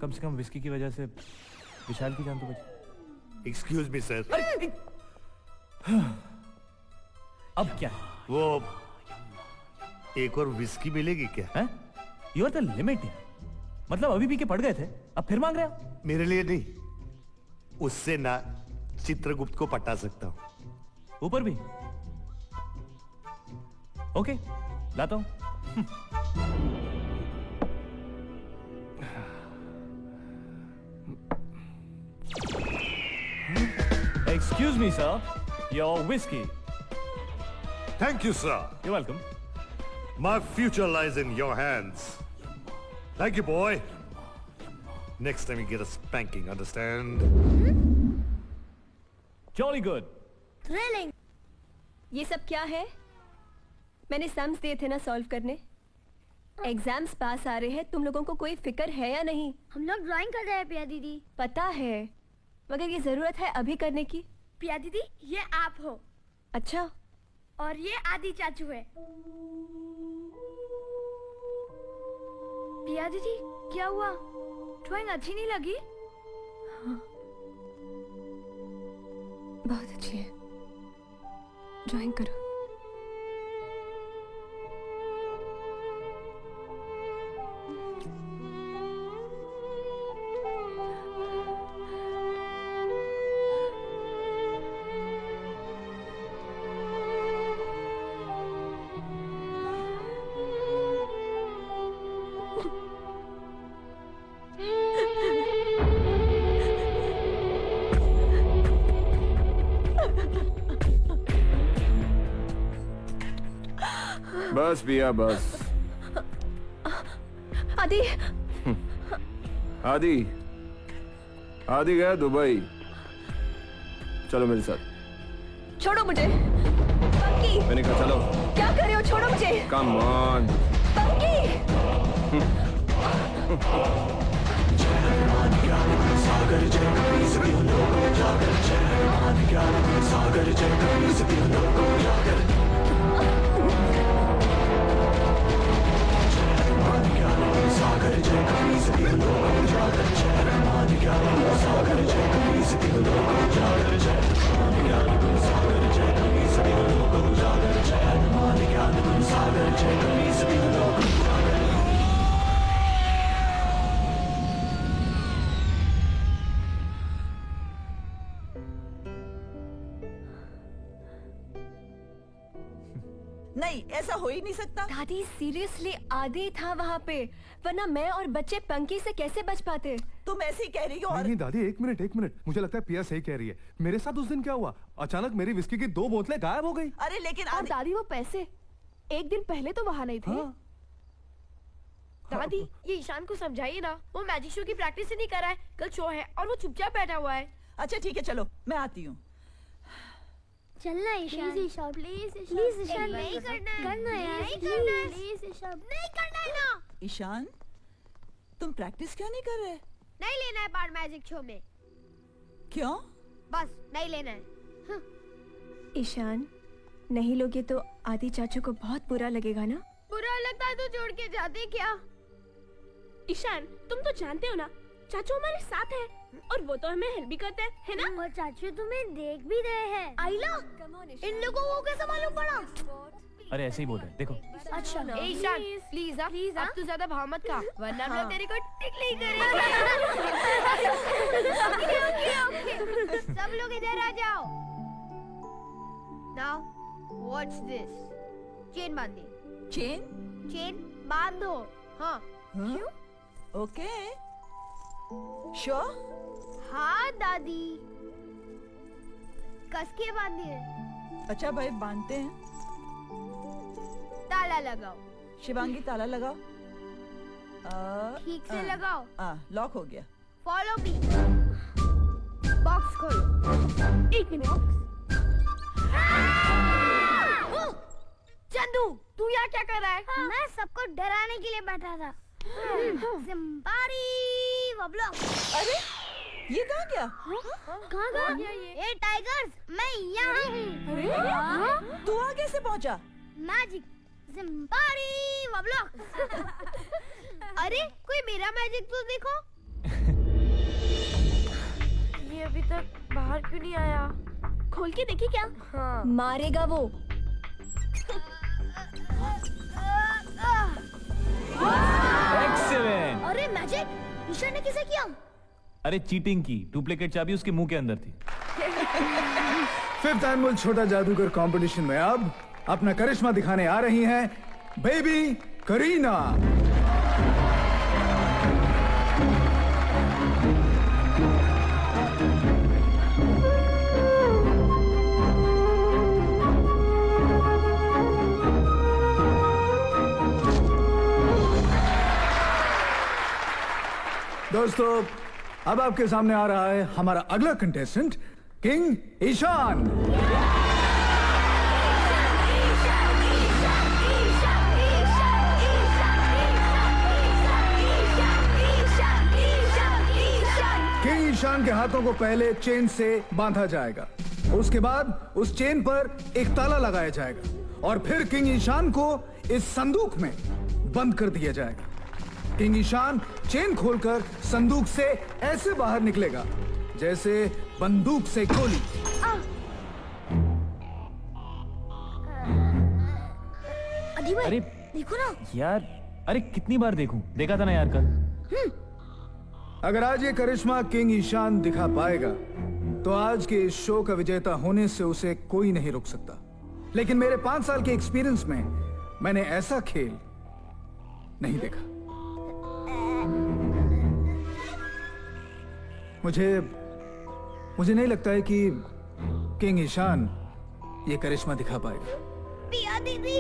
कम से कम विस्की की वजह से विशाल की जान तो बची। Excuse me sir. अब क्या है? वो एक और विस्की मिलेगी क्या? है? You are the limit. मतलब अभी पी के पड़ गए थे, अब फिर मांग रहे हो? मेरे लिए नहीं, उससे ना चित्रगुप्त को पटा सकता हूं। ऊपर भी? ओके, लाता हूं। Excuse me, sir. Your whiskey. Thank you, sir. You're welcome. My future lies in your hands. Thank you, boy. Next time you get a spanking, understand? Jolly good. Thrilling. ये सब क्या है? मैंने सम्स दिए थे ना सॉल्व करने। Exams पास आ रहे हैं, तुम लोगों को कोई फिक्र है या नहीं? हम लोग ड्राइंग कर रहे हैं पिया दीदी। पता है, मगर ये जरूरत है अभी करने की। पिया दीदी, ये आप हो। अच्छा। और ये आदि चाचू है। पिया दीदी, क्या हुआ? ड्राइंग अच्छी नहीं लगी? हाँ। बहुत अच्छी है, ड्राइंग करो। बस बिया बस। आदि। आदि आदि गया दुबई। चलो मेरे साथ। छोड़ो मुझे। पंकी। मैंने कहा चलो। क्या कर रहे हो? छोड़ो मुझे। Come on. पंकी। सागर जय कपी सभी लोगों जागर जय सागर जय कपी सभी लोगों जागर सागर जय कपी सभी लोगों जागर जय सागर जय कपी सभी लोगों जागर जय सागर जय कपी सभी लोगों जागर जय सागर जय कपी सभी लोगों जागर। नहीं, ऐसा हो ही नहीं सकता। दादी सीरियसली आदि था वहाँ पे, वरना मैं और बच्चे पंकी से कैसे बच पाते? तुम ऐसे ही कह रही हो। और नहीं दादी, एक मिनट, मुझे लगता है पिया सही कह रही है। मेरे साथ उस दिन क्या हुआ, अचानक मेरी विस्की की 2 बोतलें गायब हो गई। अरे लेकिन और दादी वो पैसे एक दिन पहले तो वहाँ नहीं थे। हाँ। दादी, ये ईशान को समझाइए ना, वो मैजिक शो की प्रैक्टिस ही नहीं कर रहा है। कल शो है और वो चुपचाप बैठा हुआ है। अच्छा ठीक है, चलो मैं आती हूँ। चलना ईशान, प्लीज ईशान, नहीं करना यार, प्लीज ईशान, नहीं करना है ना। ईशान, तुम प्रैक्टिस क्यों नहीं कर रहे? नहीं लेना है पार्ट मैजिक शो में। क्यों? बस नहीं लेना है। ईशान, नहीं लोगे तो आदि चाचू को बहुत बुरा लगेगा ना। बुरा लगता है तो जोड़ के जाते क्या? ईशान, तुम तो जानते हो ना, चाचू हमारे साथ है और वो तो हमें हेल्प भी करते हैं, है ना? और चाचू तुम्हें देख भी रहे हैं। आइला, इन लोगों को कैसे मालूम पड़ा? अरे ऐसे ही बोल रहे, देखो। अच्छा ईशान, प्लीज अब तू ज्यादा भाव मत खा, वरना हम लोग तेरे को टिकली करेंगे। ओके, सब लोग इधर आ जाओ। Now, watch this. चेन बांधिए। चेन बांधो। हाँ। क्यों? ओके। श्योर? हाँ दादी, कस के बांधिए। अच्छा भाई, बांधते हैं। ताला लगाओ। शिवांगी, ताला लगाओ। ठीक से लगाओ। लॉक हो गया। Follow me. बॉक्स खोलो। एक मिनट। चंदू, तू यहाँ क्या कर रहा है? मैं सबको डराने के लिए बैठा था। ज़िम्बारी वब्लॉक। अरे ये कहाँ गया? कहाँ ये टाइगर्स, मैं यहाँ हूँ। तू वहाँ कैसे पहुँचा? मैजिक ज़िम्बारी वब्लॉक। अरे कोई मेरा मैजिक तो देखो। ये अभी तक बाहर क्यों नहीं आया? खोल के देखी क्या? हाँ। मारेगा वो। एक्सीलेंट। अरे मैजिक, ईशान ने किसे किया? अरे चीटिंग की, डुप्लीकेट चाबी उसके मुंह के अंदर थी। फिफ्थ एनुअल छोटा जादूगर कंपटीशन में अब अपना करिश्मा दिखाने आ रही हैं बेबी करीना। दोस्तों, अब आपके सामने आ रहा है हमारा अगला contestant king Ishaan. King Ishaan के हाथों को पहले चेन से बांधा जाएगा, उसके बाद उस चेन पर एक ताला लगाया जाएगा और फिर किंग ईशान को इस संदूक में बंद कर दिया जाएगा। किंग ईशान चेन खोलकर संदूक से ऐसे बाहर निकलेगा जैसे बंदूक से गोली। अदी भाई, अरे देखो ना यार, अरे कितनी बार देखूं? देखा था ना यार कल। अगर आज ये करिश्मा किंग ईशान दिखा पाएगा तो आज के इस शो का विजेता होने से उसे कोई नहीं रोक सकता। लेकिन मेरे 5 साल के एक्सपीरियंस में मैंने ऐसा खेल नहीं देखा। मुझे नहीं लगता है कि किंग ईशान ये करिश्मा दिखा पाएगा। पिया दीदी,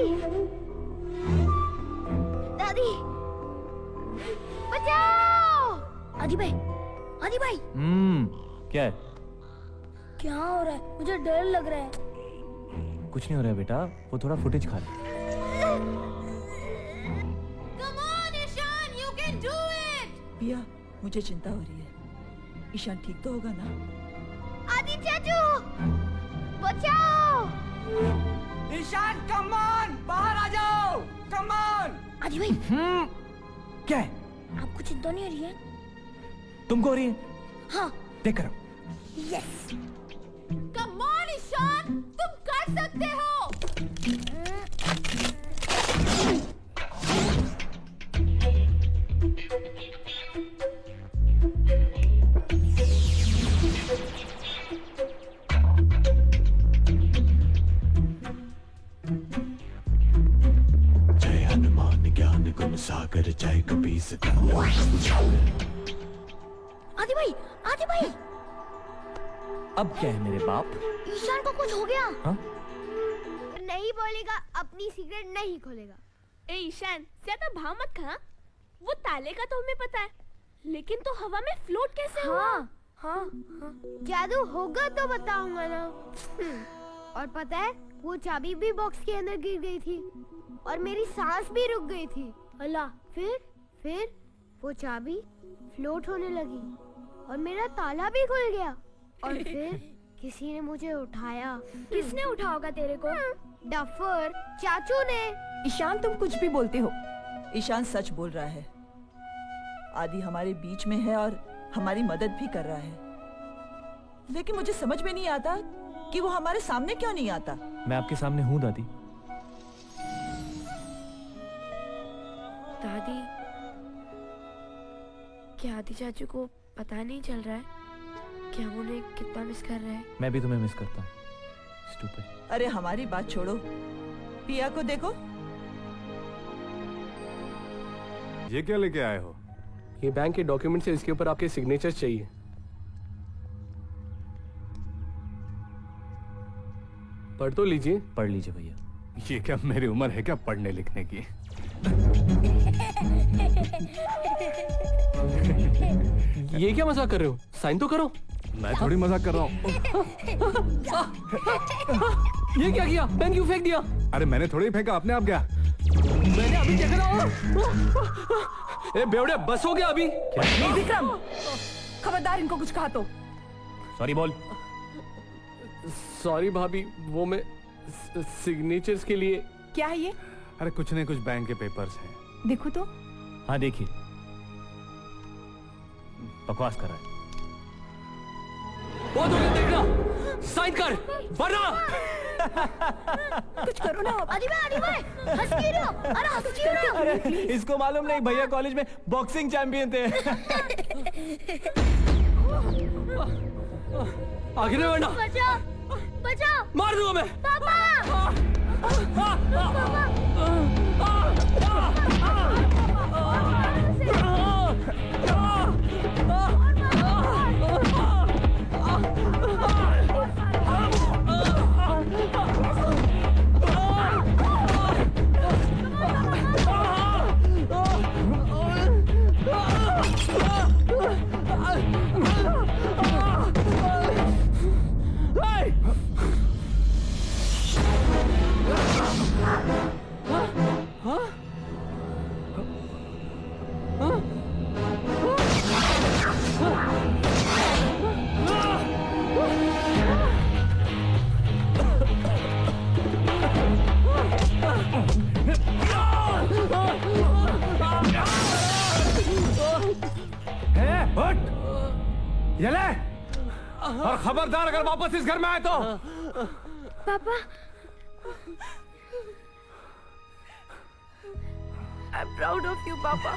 दादी, बचाओ! आदि भाई, आदि भाई। क्या है? क्या हो रहा है? मुझे डर लग रहा है। कुछ नहीं हो रहा है बेटा, वो थोड़ा फुटेज खा ले। Come on, Ishan, you can do it! पिया, मुझे चिंता हो रही है। ईशान ठीक तो होगा ना? आदि चाचू, बचाओ! ईशान, कम ऑन, बाहर आ जाओ, कम ऑन! आदि भाई, क्या है? आपको चिंता नहीं हो रही है? तुमको हो रही है? हाँ। देख कर। यस। Come on, ईशान, तुम कर सकते हो। जय हनुमान ज्ञान गुण सागर जय कपीस। आदि भाई, आदि भाई। अब क्या है मेरे बाप? ईशान को कुछ हो गया। हाँ? नहीं बोलेगा, अपनी सीक्रेट नहीं खोलेगा। ए ईशान, ज्यादा भाव मत खा। वो ताले का तो हमें पता है, लेकिन तो हवा में फ्लोट कैसे हुआ? हाँ। जादू होगा तो बताऊंगा ना। और पता है, वो चाबी भी बॉक्स के अंदर गिर गई थी और मेरी सांस भी रुक गई थी। अल्लाह, फिर वो चाबी फ्लोट होने लगी और मेरा ताला भी खुल गया और फिर किसी ने मुझे उठाया। किसने उठाया होगा तेरे को? डफर चाचू ने। ईशान, तुम कुछ भी बोलते हो। ईशान सच बोल रहा है। आदि हमारे बीच में है और हमारी मदद भी कर रहा है, लेकिन मुझे समझ में नहीं आता कि वो हमारे सामने क्यों नहीं आता। मैं आपके सामने हूँ दादी। दादी, क्या आदि चाचू को पता नहीं चल रहा है कि हम उन्हें कितना मिस कर रहे हैं? मैं भी तुम्हें मिस करता हूँ। Stupid. अरे हमारी बात छोड़ो, पिया को देखो। ये क्या लेके आए हो? ये बैंक के डॉक्यूमेंट्स है, इसके ऊपर आपके सिग्नेचर चाहिए। पढ़ तो लीजिए। पढ़ लीजिए भैया। ये क्या मेरी उम्र है क्या पढ़ने लिखने की? ये क्या मजाक कर रहे हो? साइन तो करो। मैं थोड़ी मजाक कर रहा हूँ। ये क्या किया? पेन क्यों फेंक दिया? अरे मैंने थोड़ी फेंका, अपने आप गया। मैंने अभी देखा ना। ए बेवड़े, बस हो गया अभी। नहीं विक्रम, खबरदार इनको कुछ कहा तो। सॉरी बोल। सॉरी भाभी, वो मैं सिग्नेचर्स के लिए। क्या है ये? अरे कुछ नहीं, कुछ बैंक के पेपर्स हैं। देखो तो। हाँ देखिए, बकवास कर रहा है। वो तो देखना। साइन कर वरना कुछ करो ना। आदि भाई हंस क्यों रहे हो? अरे हंस क्यों रहे हो? अरे इसको मालूम नहीं, भैया कॉलेज में बॉक्सिंग चैंपियन थे। आगे नहीं बढ़ना। बचाओ बचाओ, मार दूंगा मैं। पापा ये ले, और खबरदार अगर वापस इस घर में आए तो। पापा I'm proud of you, Papa.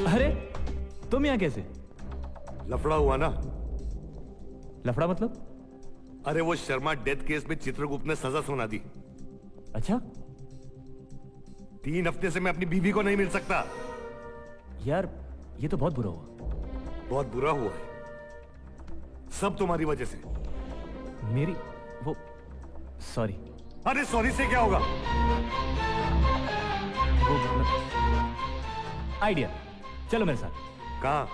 अरे तुम यहाँ कैसे? लफड़ा हुआ ना। लफड़ा मतलब? अरे वो शर्मा डेथ केस में चित्रगुप्त ने सजा सुना दी। अच्छा? 3 हफ्ते से मैं अपनी बीवी को नहीं मिल सकता। यार ये तो बहुत बुरा हुआ। बहुत बुरा हुआ है, सब तुम्हारी वजह से। मेरी वो सॉरी। अरे सॉरी से क्या होगा? वो मतलब आइडिया, चलो मेरे साथ। कहाँ?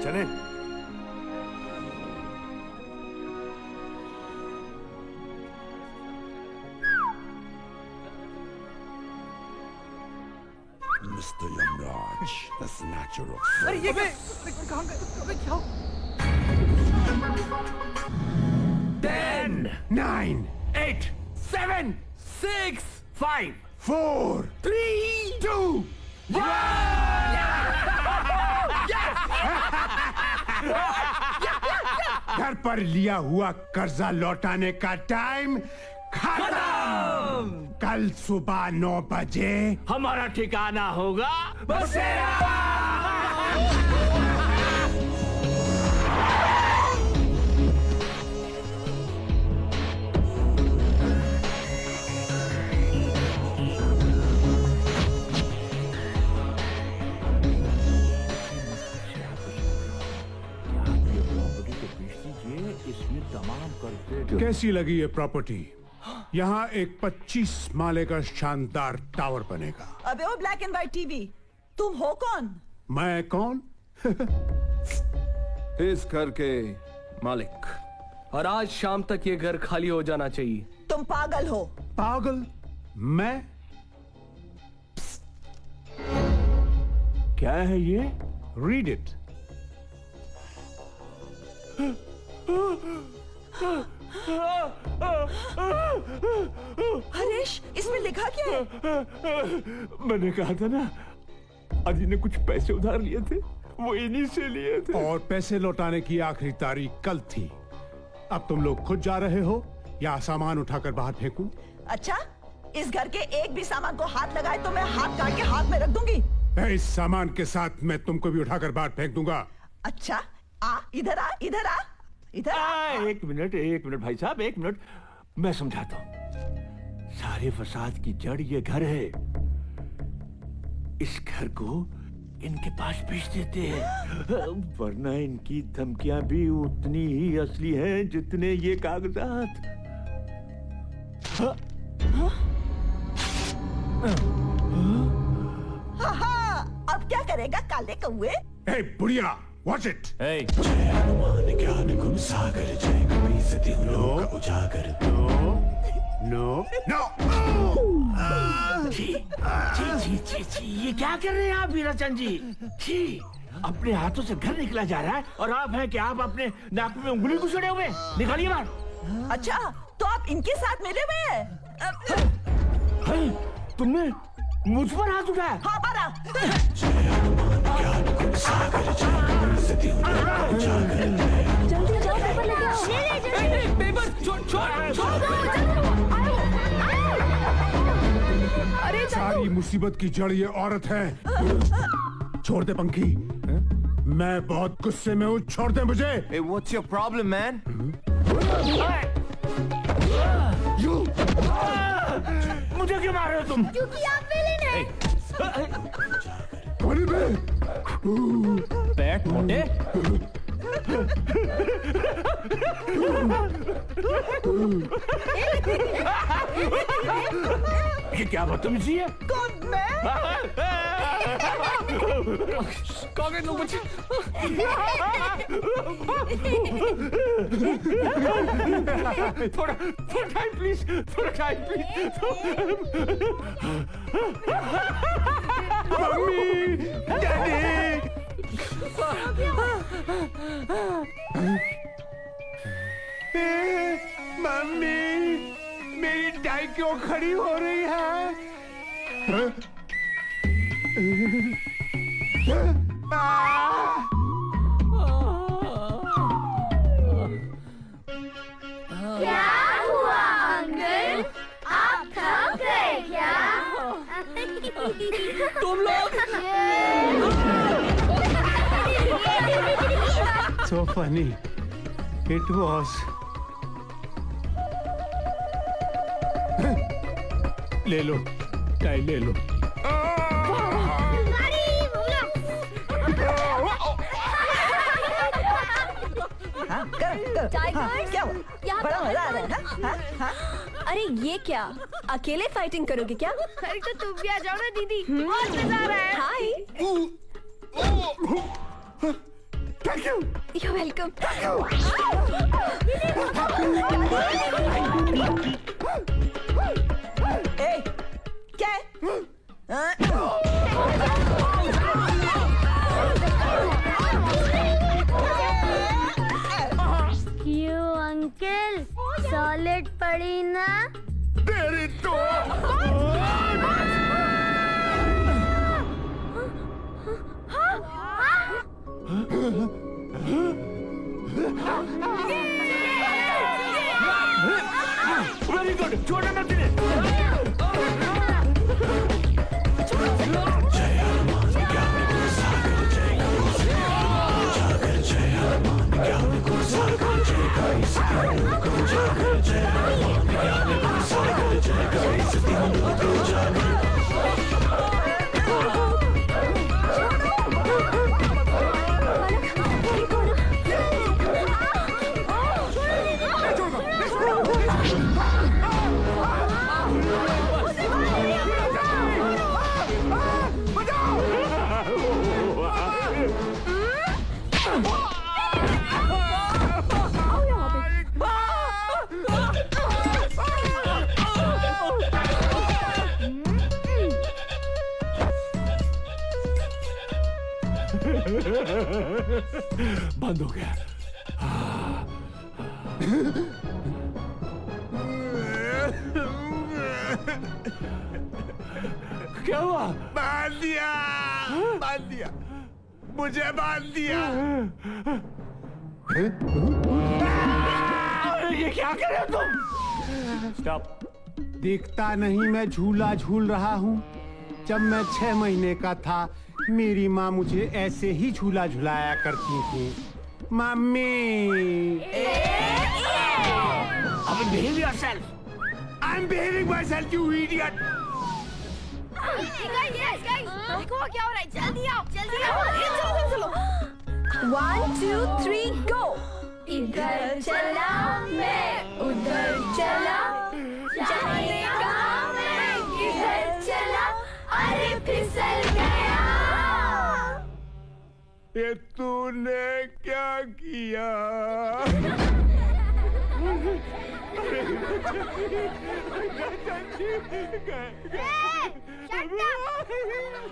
चले। Mr. Yamraj, the snatcher of souls. अरे ये कहाँ गए? क्या? 10, 9, 8, 7, 6, 5, 4, 3, 2, 1। घर पर लिया हुआ कर्जा लौटाने का टाइम खत्म। कल सुबह 9 बजे हमारा ठिकाना होगा बसेरा। कैसी लगी ये प्रॉपर्टी? यहाँ एक 25 माले का शानदार टावर बनेगा। अबे वो ब्लैक एंड व्हाइट टीवी, तुम हो कौन? मैं कौन? इस घर के मालिक। और आज शाम तक ये घर खाली हो जाना चाहिए। तुम पागल हो। पागल? मैं? क्या है ये? Read it. हरीश, इसमें लिखा क्या है? मैंने कहा था ना, अजी ने कुछ पैसे उधार लिए थे, वो इन्हीं से लिए थे। और पैसे लौटाने की आखिरी तारीख कल थी। अब तुम लोग खुद जा रहे हो या सामान उठाकर बाहर फेंकूं? अच्छा, इस घर के एक भी सामान को हाथ लगाए तो मैं हाथ काट के हाथ में रख दूंगी। इस सामान के साथ मैं तुमको भी उठाकर बाहर फेंक दूंगा। अच्छा, आ इधर आ, इधर आ, इधर आ। एक मिनट भाई साहब, एक मिनट, मैं समझाता हूँ। सारे फसाद की जड़ ये घर है। इस घर को इनके पास भेज देते हैं, वरना इनकी धमकियां भी उतनी ही असली हैं जितने ये कागजात। हाँ, अब क्या करेगा काले कौए? ए बुढ़िया, Watch it. Hey. No. ये क्या कर रहे हैं आप वीराचंद जी? छी, अपने हाथों से घर निकला जा रहा है और आप हैं कि आप अपने नाक में उंगली घुसड़े हुए? निकालिए बाहर। अच्छा, तो आप इनके साथ मिले हुए हैं? तुमने मुझ पर हाथ उठाया? हाँ, मारा। जल्दी जाओ, पेपर लेके आओ। पेपर छोड़। अरे सारी मुसीबत की जड़ ये औरत है। छोड़ दे पंखी। मैं बहुत गुस्से में हूँ, छोड़ दे मुझे। Hey, what's your problem, man? मुझे क्यों मार रहे हो तुम? क्योंकि आप विलेन हैं। बैठ मोटे। ये क्या बदतमीजी है? कौन मैं? कागज लो बच्चे। थोड़ा टाइम प्लीज, थोड़ा time please. Mummy, daddy. Mummy, मेरी टाई क्यों खड़ी हो रही है? क्या हुआ अंकल? आप थक गए क्या? तुम लोग So funny. It was. ले लो, टाई ले लो। क्या हुआ? बड़ा मजा आ रहा है? अरे ये क्या, अकेले फाइटिंग करोगे क्या? अरे तो तुम भी आ जाओ ना दीदी, बहुत मजा आ रहा है। हाय। Thank you. You're welcome. ए, क्या है? क्यों अंकल? सॉलिड पड़ी ना? तेरी तो। वेरी गुड, छोड़ना मत इन्हें। बंद हो गया। क्या हुआ? बांध दिया, बांध दिया, मुझे बांध दिया। ये क्या कर रहे हो तुम? स्टॉप। दिखता नहीं मैं झूला झूल रहा हूँ। जब मैं 6 महीने का था, मेरी माँ मुझे ऐसे ही झूला झुलाया करती थी। Mummy. Behave yourself. I'm behaving myself, you idiot. Guys, देखो क्या हो रहा है? जल्दी आओ, जल्दी आओ। चलो। 1, 2, 3, go. इधर चला मैं उधर चला, जाने का मैं इधर चला, अरे फिसल गया। ये तूने क्या किया?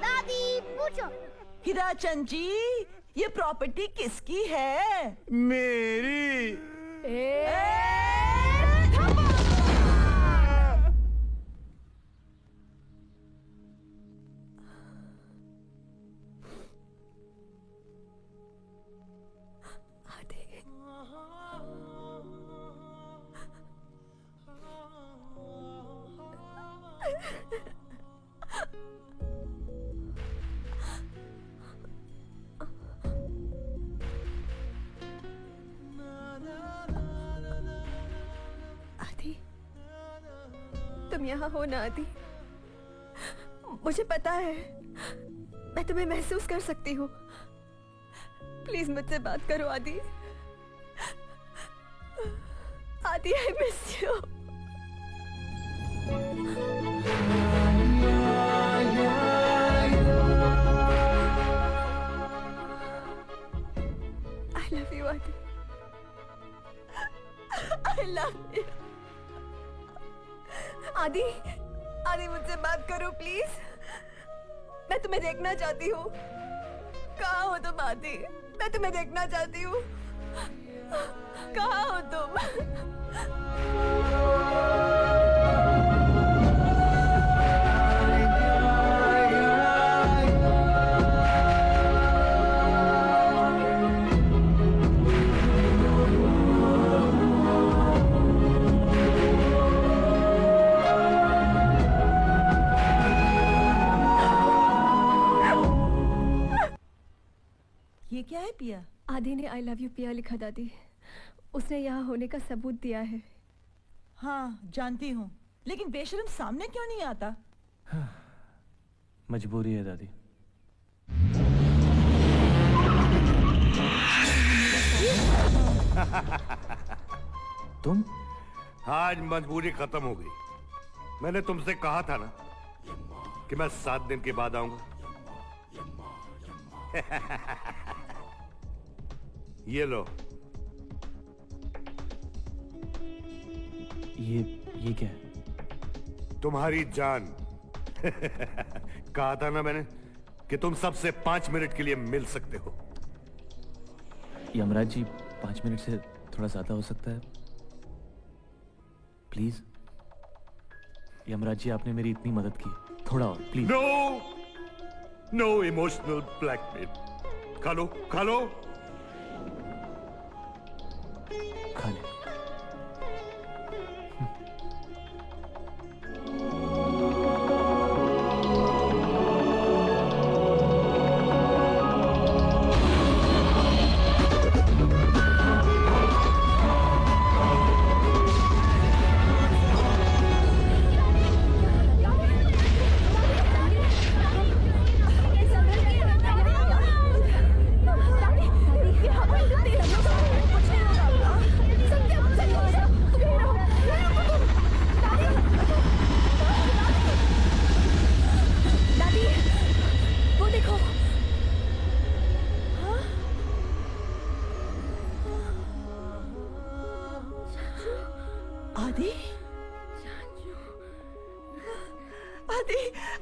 दादी पूछो। हीराचंद जी, ये प्रॉपर्टी किसकी है? मेरी। तुम यहाँ हो ना आदि, मुझे पता है, मैं तुम्हें महसूस कर सकती हूँ। प्लीज मुझसे बात करो आदि। आदि, I miss you. I love you, आदि। I love you। आदि, आदि मुझसे बात करो प्लीज। मैं तुम्हें देखना चाहती हूँ। कहाँ हो तुम आदि? मैं तुम्हें देखना चाहती हूँ। कहाँ हो तुम? ये क्या है पिया? आदि ने आई लव यू पिया लिखा दादी। उसने यहाँ होने का सबूत दिया है। हाँ जानती हूँ, लेकिन बेशरम सामने क्यों नहीं आता? मजबूरी है दादी। तुम? आज मजबूरी खत्म हो गई। मैंने तुमसे कहा था ना कि मैं 7 दिन के बाद आऊंगा। ये लो। ये क्या है? तुम्हारी जान। कहा था ना मैंने कि तुम सबसे 5 मिनट के लिए मिल सकते हो। यमराज जी, 5 मिनट से थोड़ा ज्यादा हो सकता है, प्लीज। यमराज जी, आपने मेरी इतनी मदद की, थोड़ा और प्लीज। No emotional blackmail. खा लो, खा लो। खा ले। आदि, आदि,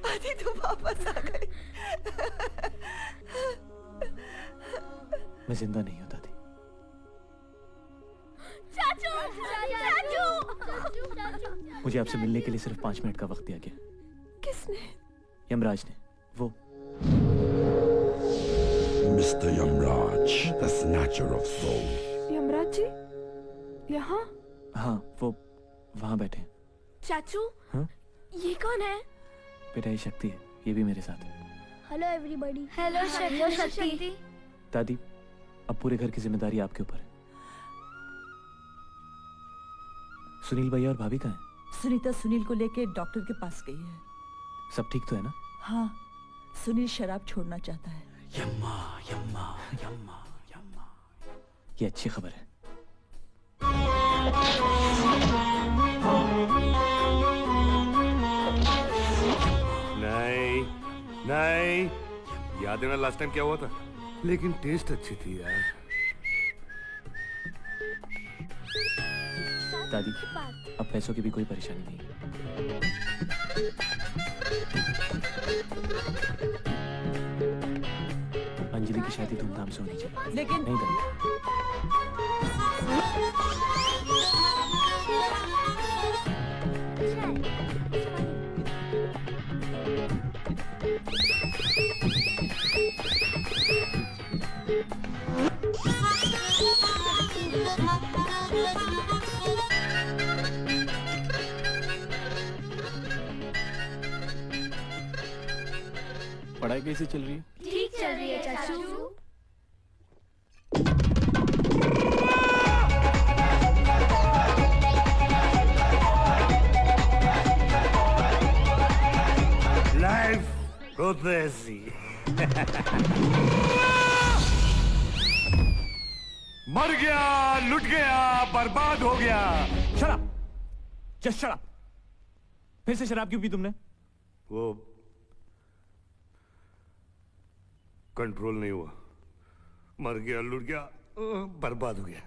आदि तू वापस आ गई। मैं जिंदा नहीं हूं दादी। चाचू, चाचू, मुझे आपसे मिलने के लिए सिर्फ 5 मिनट का वक्त दिया गया। किसने? यमराज ने। वो Mr. Yamraj, the snatcher of souls. Yamraj ji यहाँ? हाँ, वो वहां बैठे हैं। चाचू, हाँ? ये कौन है? बेटा, ये शक्ति है, ये भी मेरे साथ है। Hello everybody. हेलो शक्ति। दादी, अब पूरे घर की जिम्मेदारी आपके ऊपर है। सुनील भैया और भाभी कहाँ हैं? सुनीता सुनील को लेके डॉक्टर के पास गई है। सब ठीक तो है ना? हाँ, सुनील शराब छोड़ना चाहता है। यम्मा, यम्मा, यम्मा, यम्मा। ये अच्छी खबर है। नहीं, नहीं। याद है ना लास्ट टाइम क्या हुआ था? लेकिन टेस्ट अच्छी थी यार। दादी, अब पैसों की भी कोई परेशानी नहीं। अंजलि की शादी धूमधाम से होनी चाहिए। लेकिन नहीं दादी, पढ़ाई कैसी चल रही है? ठीक चल रही है चाचू। लाइफ होते ऐसी। मर गया, लुट गया, बर्बाद हो गया। शराब, जस्ट शराब। फिर से शराब क्यों पी तुमने? वो कंट्रोल नहीं हुआ, मर गया, लुट गया, बर्बाद हो गया।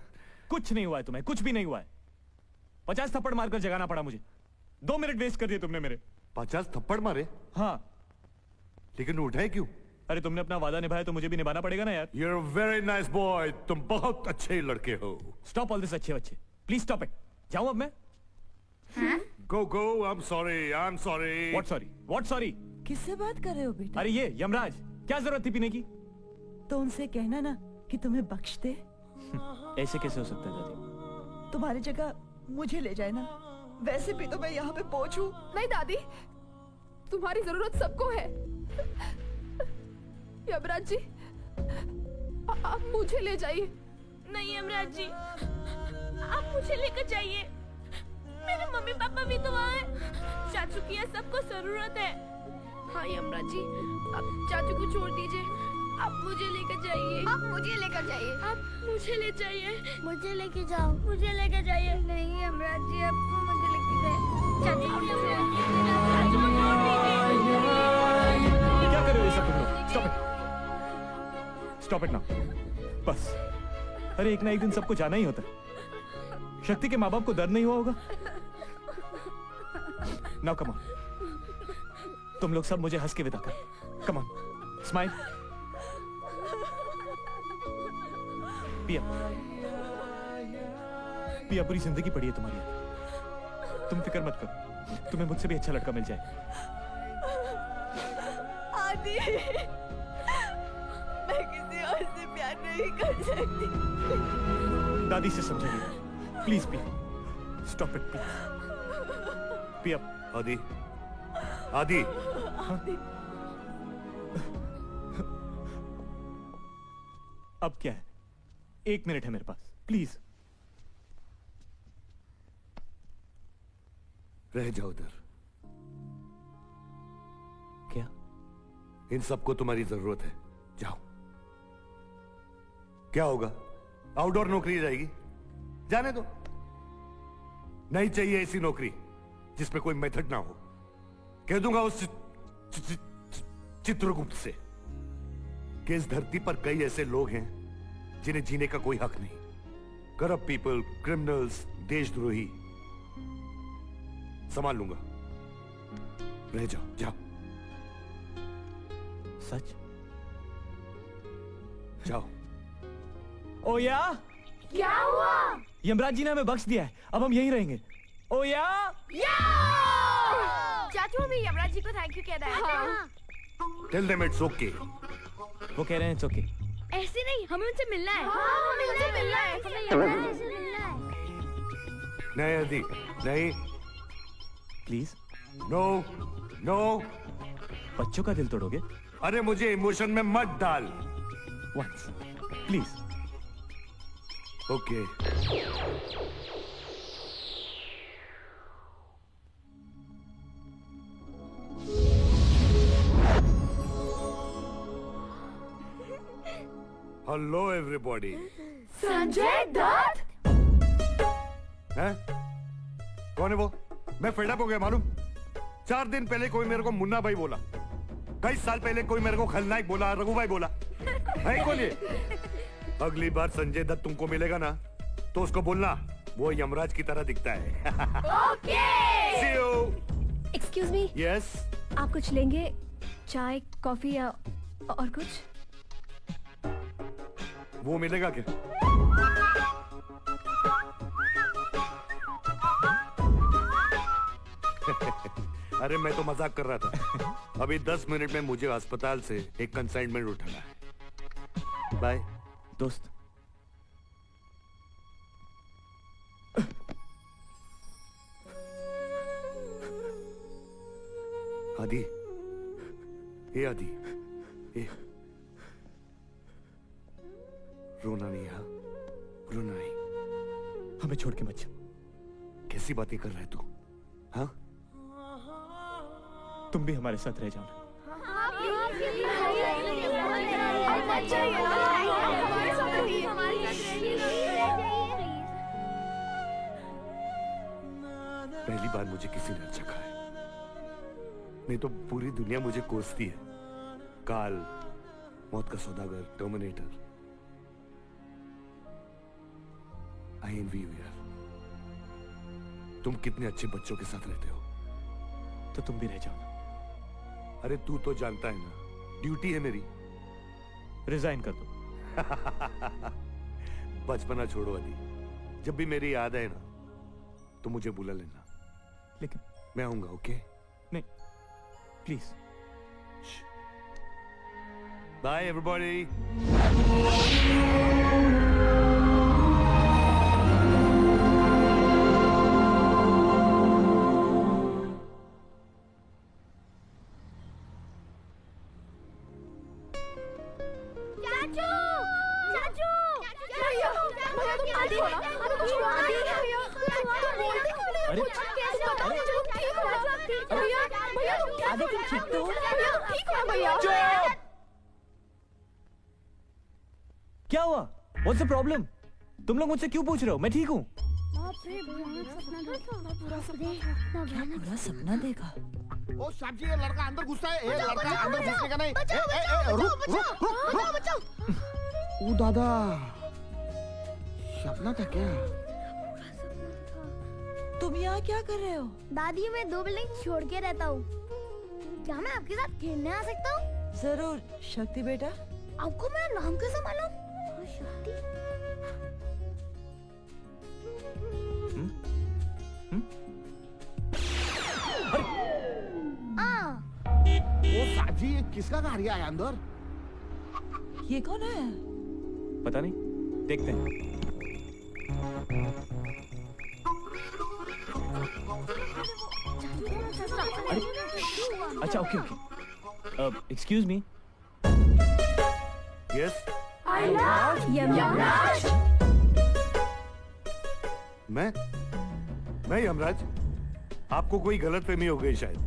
कुछ नहीं हुआ है तुम्हें, कुछ भी नहीं हुआ है। 50 थप्पड़ मारकर जगाना पड़ा मुझे। 2 मिनट वेस्ट कर दिए तुमने मेरे। 50 थप्पड़ मारे? हाँ। लेकिन उठाए क्यों? अरे तुमने अपना वादा निभाया तो मुझे भी निभाना पड़ेगा ना यार। You're a very nice boy. तुम बहुत अच्छे लड़के हो। Stop all this अच्छे बच्चे। Please stop it. जाऊं अब मैं? Go go. I'm sorry. I'm sorry. What sorry? What sorry? किससे बात कर रहे हो बेटा? अरे ये यमराज, क्या जरूरत थी पीने की? तो उनसे कहना ना कि तुम्हें बख्श दे। ऐसे कैसे हो सकता है दादी? तुम्हारी जगह मुझे ले जाए ना। वैसे भी तो मैं यहाँ पे बोझ हूँ। नहीं दादी, तुम्हारी जरूरत सबको है। यमराज जी, आप मुझे ले जाइए। नहीं यमराज जी, आप मुझे लेकर जाइए। मेरे मम्मी पापा भी तो वहाँ हैं। चाचू की सबको जरूरत है। हाँ यमराज जी, आप चाचू को छोड़ दीजिए। आप मुझे लेकर जाइए। आप मुझे लेकर जाइए। आप मुझे ले जाइए। मुझे लेके जाओ। मुझे लेकर जाइए। नहीं यमराज जी, आपको मुझे लेके जाइए। चाचू को छोड़ दीजिए। चाचू को छोड़ दीजिए। क्या कर रहे हो ये सब तुम लोग? Stop it. Stop it now. बस। अरे एक ना एक दिन सबको जाना ही होता है। शक्ति के माँ बाप को दर्द नहीं हुआ होगा? Now come on. तुम लोग सब मुझे हंस के विदा कर। Come on. Smile. पिया। पिया, पूरी जिंदगी पड़ी है तुम्हारी। तुम फिक्र मत करो, तुम्हें मुझसे भी अच्छा लड़का मिल जाए। आदि, मैं किसी और से प्यार नहीं कर सकती। दादी से समझाइए प्लीज। पिया, स्टॉप इट प्लीज। पिया। आदि, आदि। अब क्या है? 1 मिनट है मेरे पास, प्लीज। रह जाओ उधर। क्या? इन सबको तुम्हारी जरूरत है, जाओ। क्या होगा? आउटडोर नौकरी जाएगी, जाने दो। नहीं चाहिए ऐसी नौकरी जिसमें कोई मेथड ना हो। कह दूंगा उस चित्रगुप्त से कि इस धरती पर कई ऐसे लोग हैं जिन्हें जीने का कोई हक नहीं। करप्ट पीपल, क्रिमिनल्स, देशद्रोही। संभाल लूंगा, रह जाओ, जाओ। सच? जाओ। ओ या? क्या हुआ? यमराज जी ने हमें बख्श दिया है, अब हम यहीं रहेंगे। ओ या? चाचू, हमें यमराज जी को थैंक यू कहना है। हाँ। Tell them it's okay. वो कह रहे हैं इट्स ओके। ऐसे नहीं, हमें उनसे मिलना है। हाँ, हमें उनसे मिलना है। हमें यमराज से मिलना है। नहीं आदि, नहीं। प्लीज। No, no. बच्चों का दिल तोड़ोगे? अरे मुझे इमोशन में मत डाल। Once, please. Okay. Hello everybody. Sanjay Dutt? हैं? कौन है वो? मैं फेड अप हो गया मालूम। 4 दिन पहले कोई मेरे को मुन्ना भाई बोला, कई साल पहले कोई मेरे को खलनायक बोला, रघु भाई बोला। नहीं खोलिए। अगली बार संजय दत्त तुमको मिलेगा ना तो उसको बोलना वो यमराज की तरह दिखता है। Okay. See you. Excuse me. Yes. आप कुछ लेंगे? चाय, कॉफी या और कुछ? वो मिलेगा क्या? अरे मैं तो मजाक कर रहा था। अभी 10 मिनट में मुझे अस्पताल से एक कंसाइनमेंट उठाना है। बाय दोस्त। आदि, ए आदि, ए रोना नहीं, हाँ रोना नहीं। हमें छोड़ के मत जा। कैसी बातें कर रहा है तू? हाँ तुम भी हमारे साथ रह जाओ ना। पहली बार मुझे किसी ने अच्छा कहा है, नहीं तो पूरी दुनिया मुझे कोसती है। काल, मौत का सौदागर, टर्मिनेटर। आई एनवी यू यार। तुम कितने अच्छे बच्चों के साथ रहते हो। तो तुम भी रह जाओ ना। अरे तू तो जानता है ना, ड्यूटी है मेरी। रिजाइन कर दो। बचपना छोड़ो अली। जब भी मेरी याद आए ना तो मुझे बुला लेना। लेकिन मैं आऊंगा, ओके? नहीं प्लीज। By everybody. क्या हुआ? What's the problem? तुम लोग मुझसे क्यों पूछ रहे हो? मैं ठीक हूँ। पूरा सपना देखा। ओ साहब जी, ये लड़का अंदर घुसता है। ये लड़का अंदर घुसने का नहीं। रुक। ओ दादा, सपना था क्या? तुम यहाँ क्या कर रहे हो? दादी, मैं 2 बिल्डिंग छोड़ के रहता हूँ। क्या मैं आपके साथ खेलने आ सकता हूँ? जरूर शक्ति बेटा। आपको मेरा नाम कैसे मालूम? शक्ति। ओ साहब जी, ये किसका गाड़ी आया अंदर? ये कौन है? पता नहीं, देखते हैं। अच्छा okay. Excuse me. Yes. Yamraj. मैं यमराज। आपको कोई गलतफहमी हो गई शायद।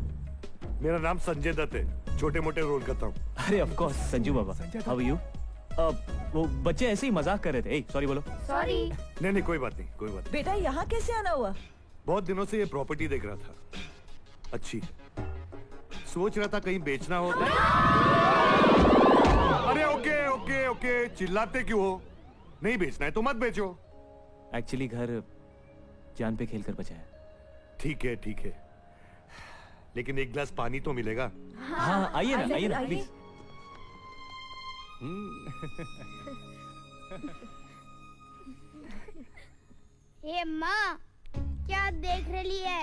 मेरा नाम संजय दत्त है, छोटे मोटे रोल करता हूँ। अरे of course Sanju Baba. How are you? वो बच्चे ऐसे ही मजाक कर रहे थे। सॉरी बोलो। सॉरी। नहीं कोई बात नहीं। बेटा यहाँ कैसे आना हुआ? बहुत दिनों से ये प्रॉपर्टी देख रहा था, अच्छी सोच रहा था कहीं बेचना हो। अरे ओके, चिल्लाते क्यों हो? नहीं बेचना है तो मत बेचो। एक्चुअली घर जान पे खेल कर बचा है। ठीक है, लेकिन एक गिलास पानी तो मिलेगा। हाँ आइए ना प्लीज। हे माँ, क्या देख रही है?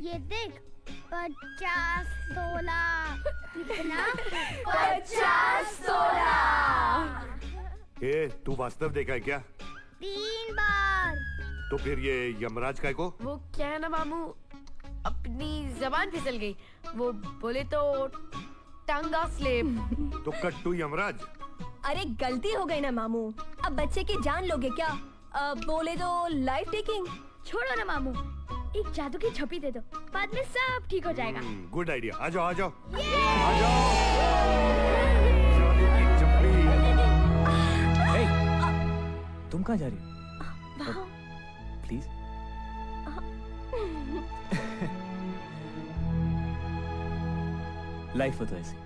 ये देख, 50 तोला। कितना? 50 तोला। तू वास्तव देखा है क्या? 3 बार। तो फिर ये यमराज काय को? वो क्या है ना मामू, अपनी जबान फिसल गई। वो बोले तो टांगा स्लेब। तो कट्टू यमराज। अरे गलती हो गई ना मामू, अब बच्चे की जान लोगे क्या? बोले तो लाइफ टेकिंग। छोड़ो ना मामू, एक जादू की छपी दे दो, बाद में सब ठीक हो जाएगा। Good idea. आ जाओ। जादू की तुम कहाँ जा रही हो? प्लीज। लाइफ हो तो ऐसी।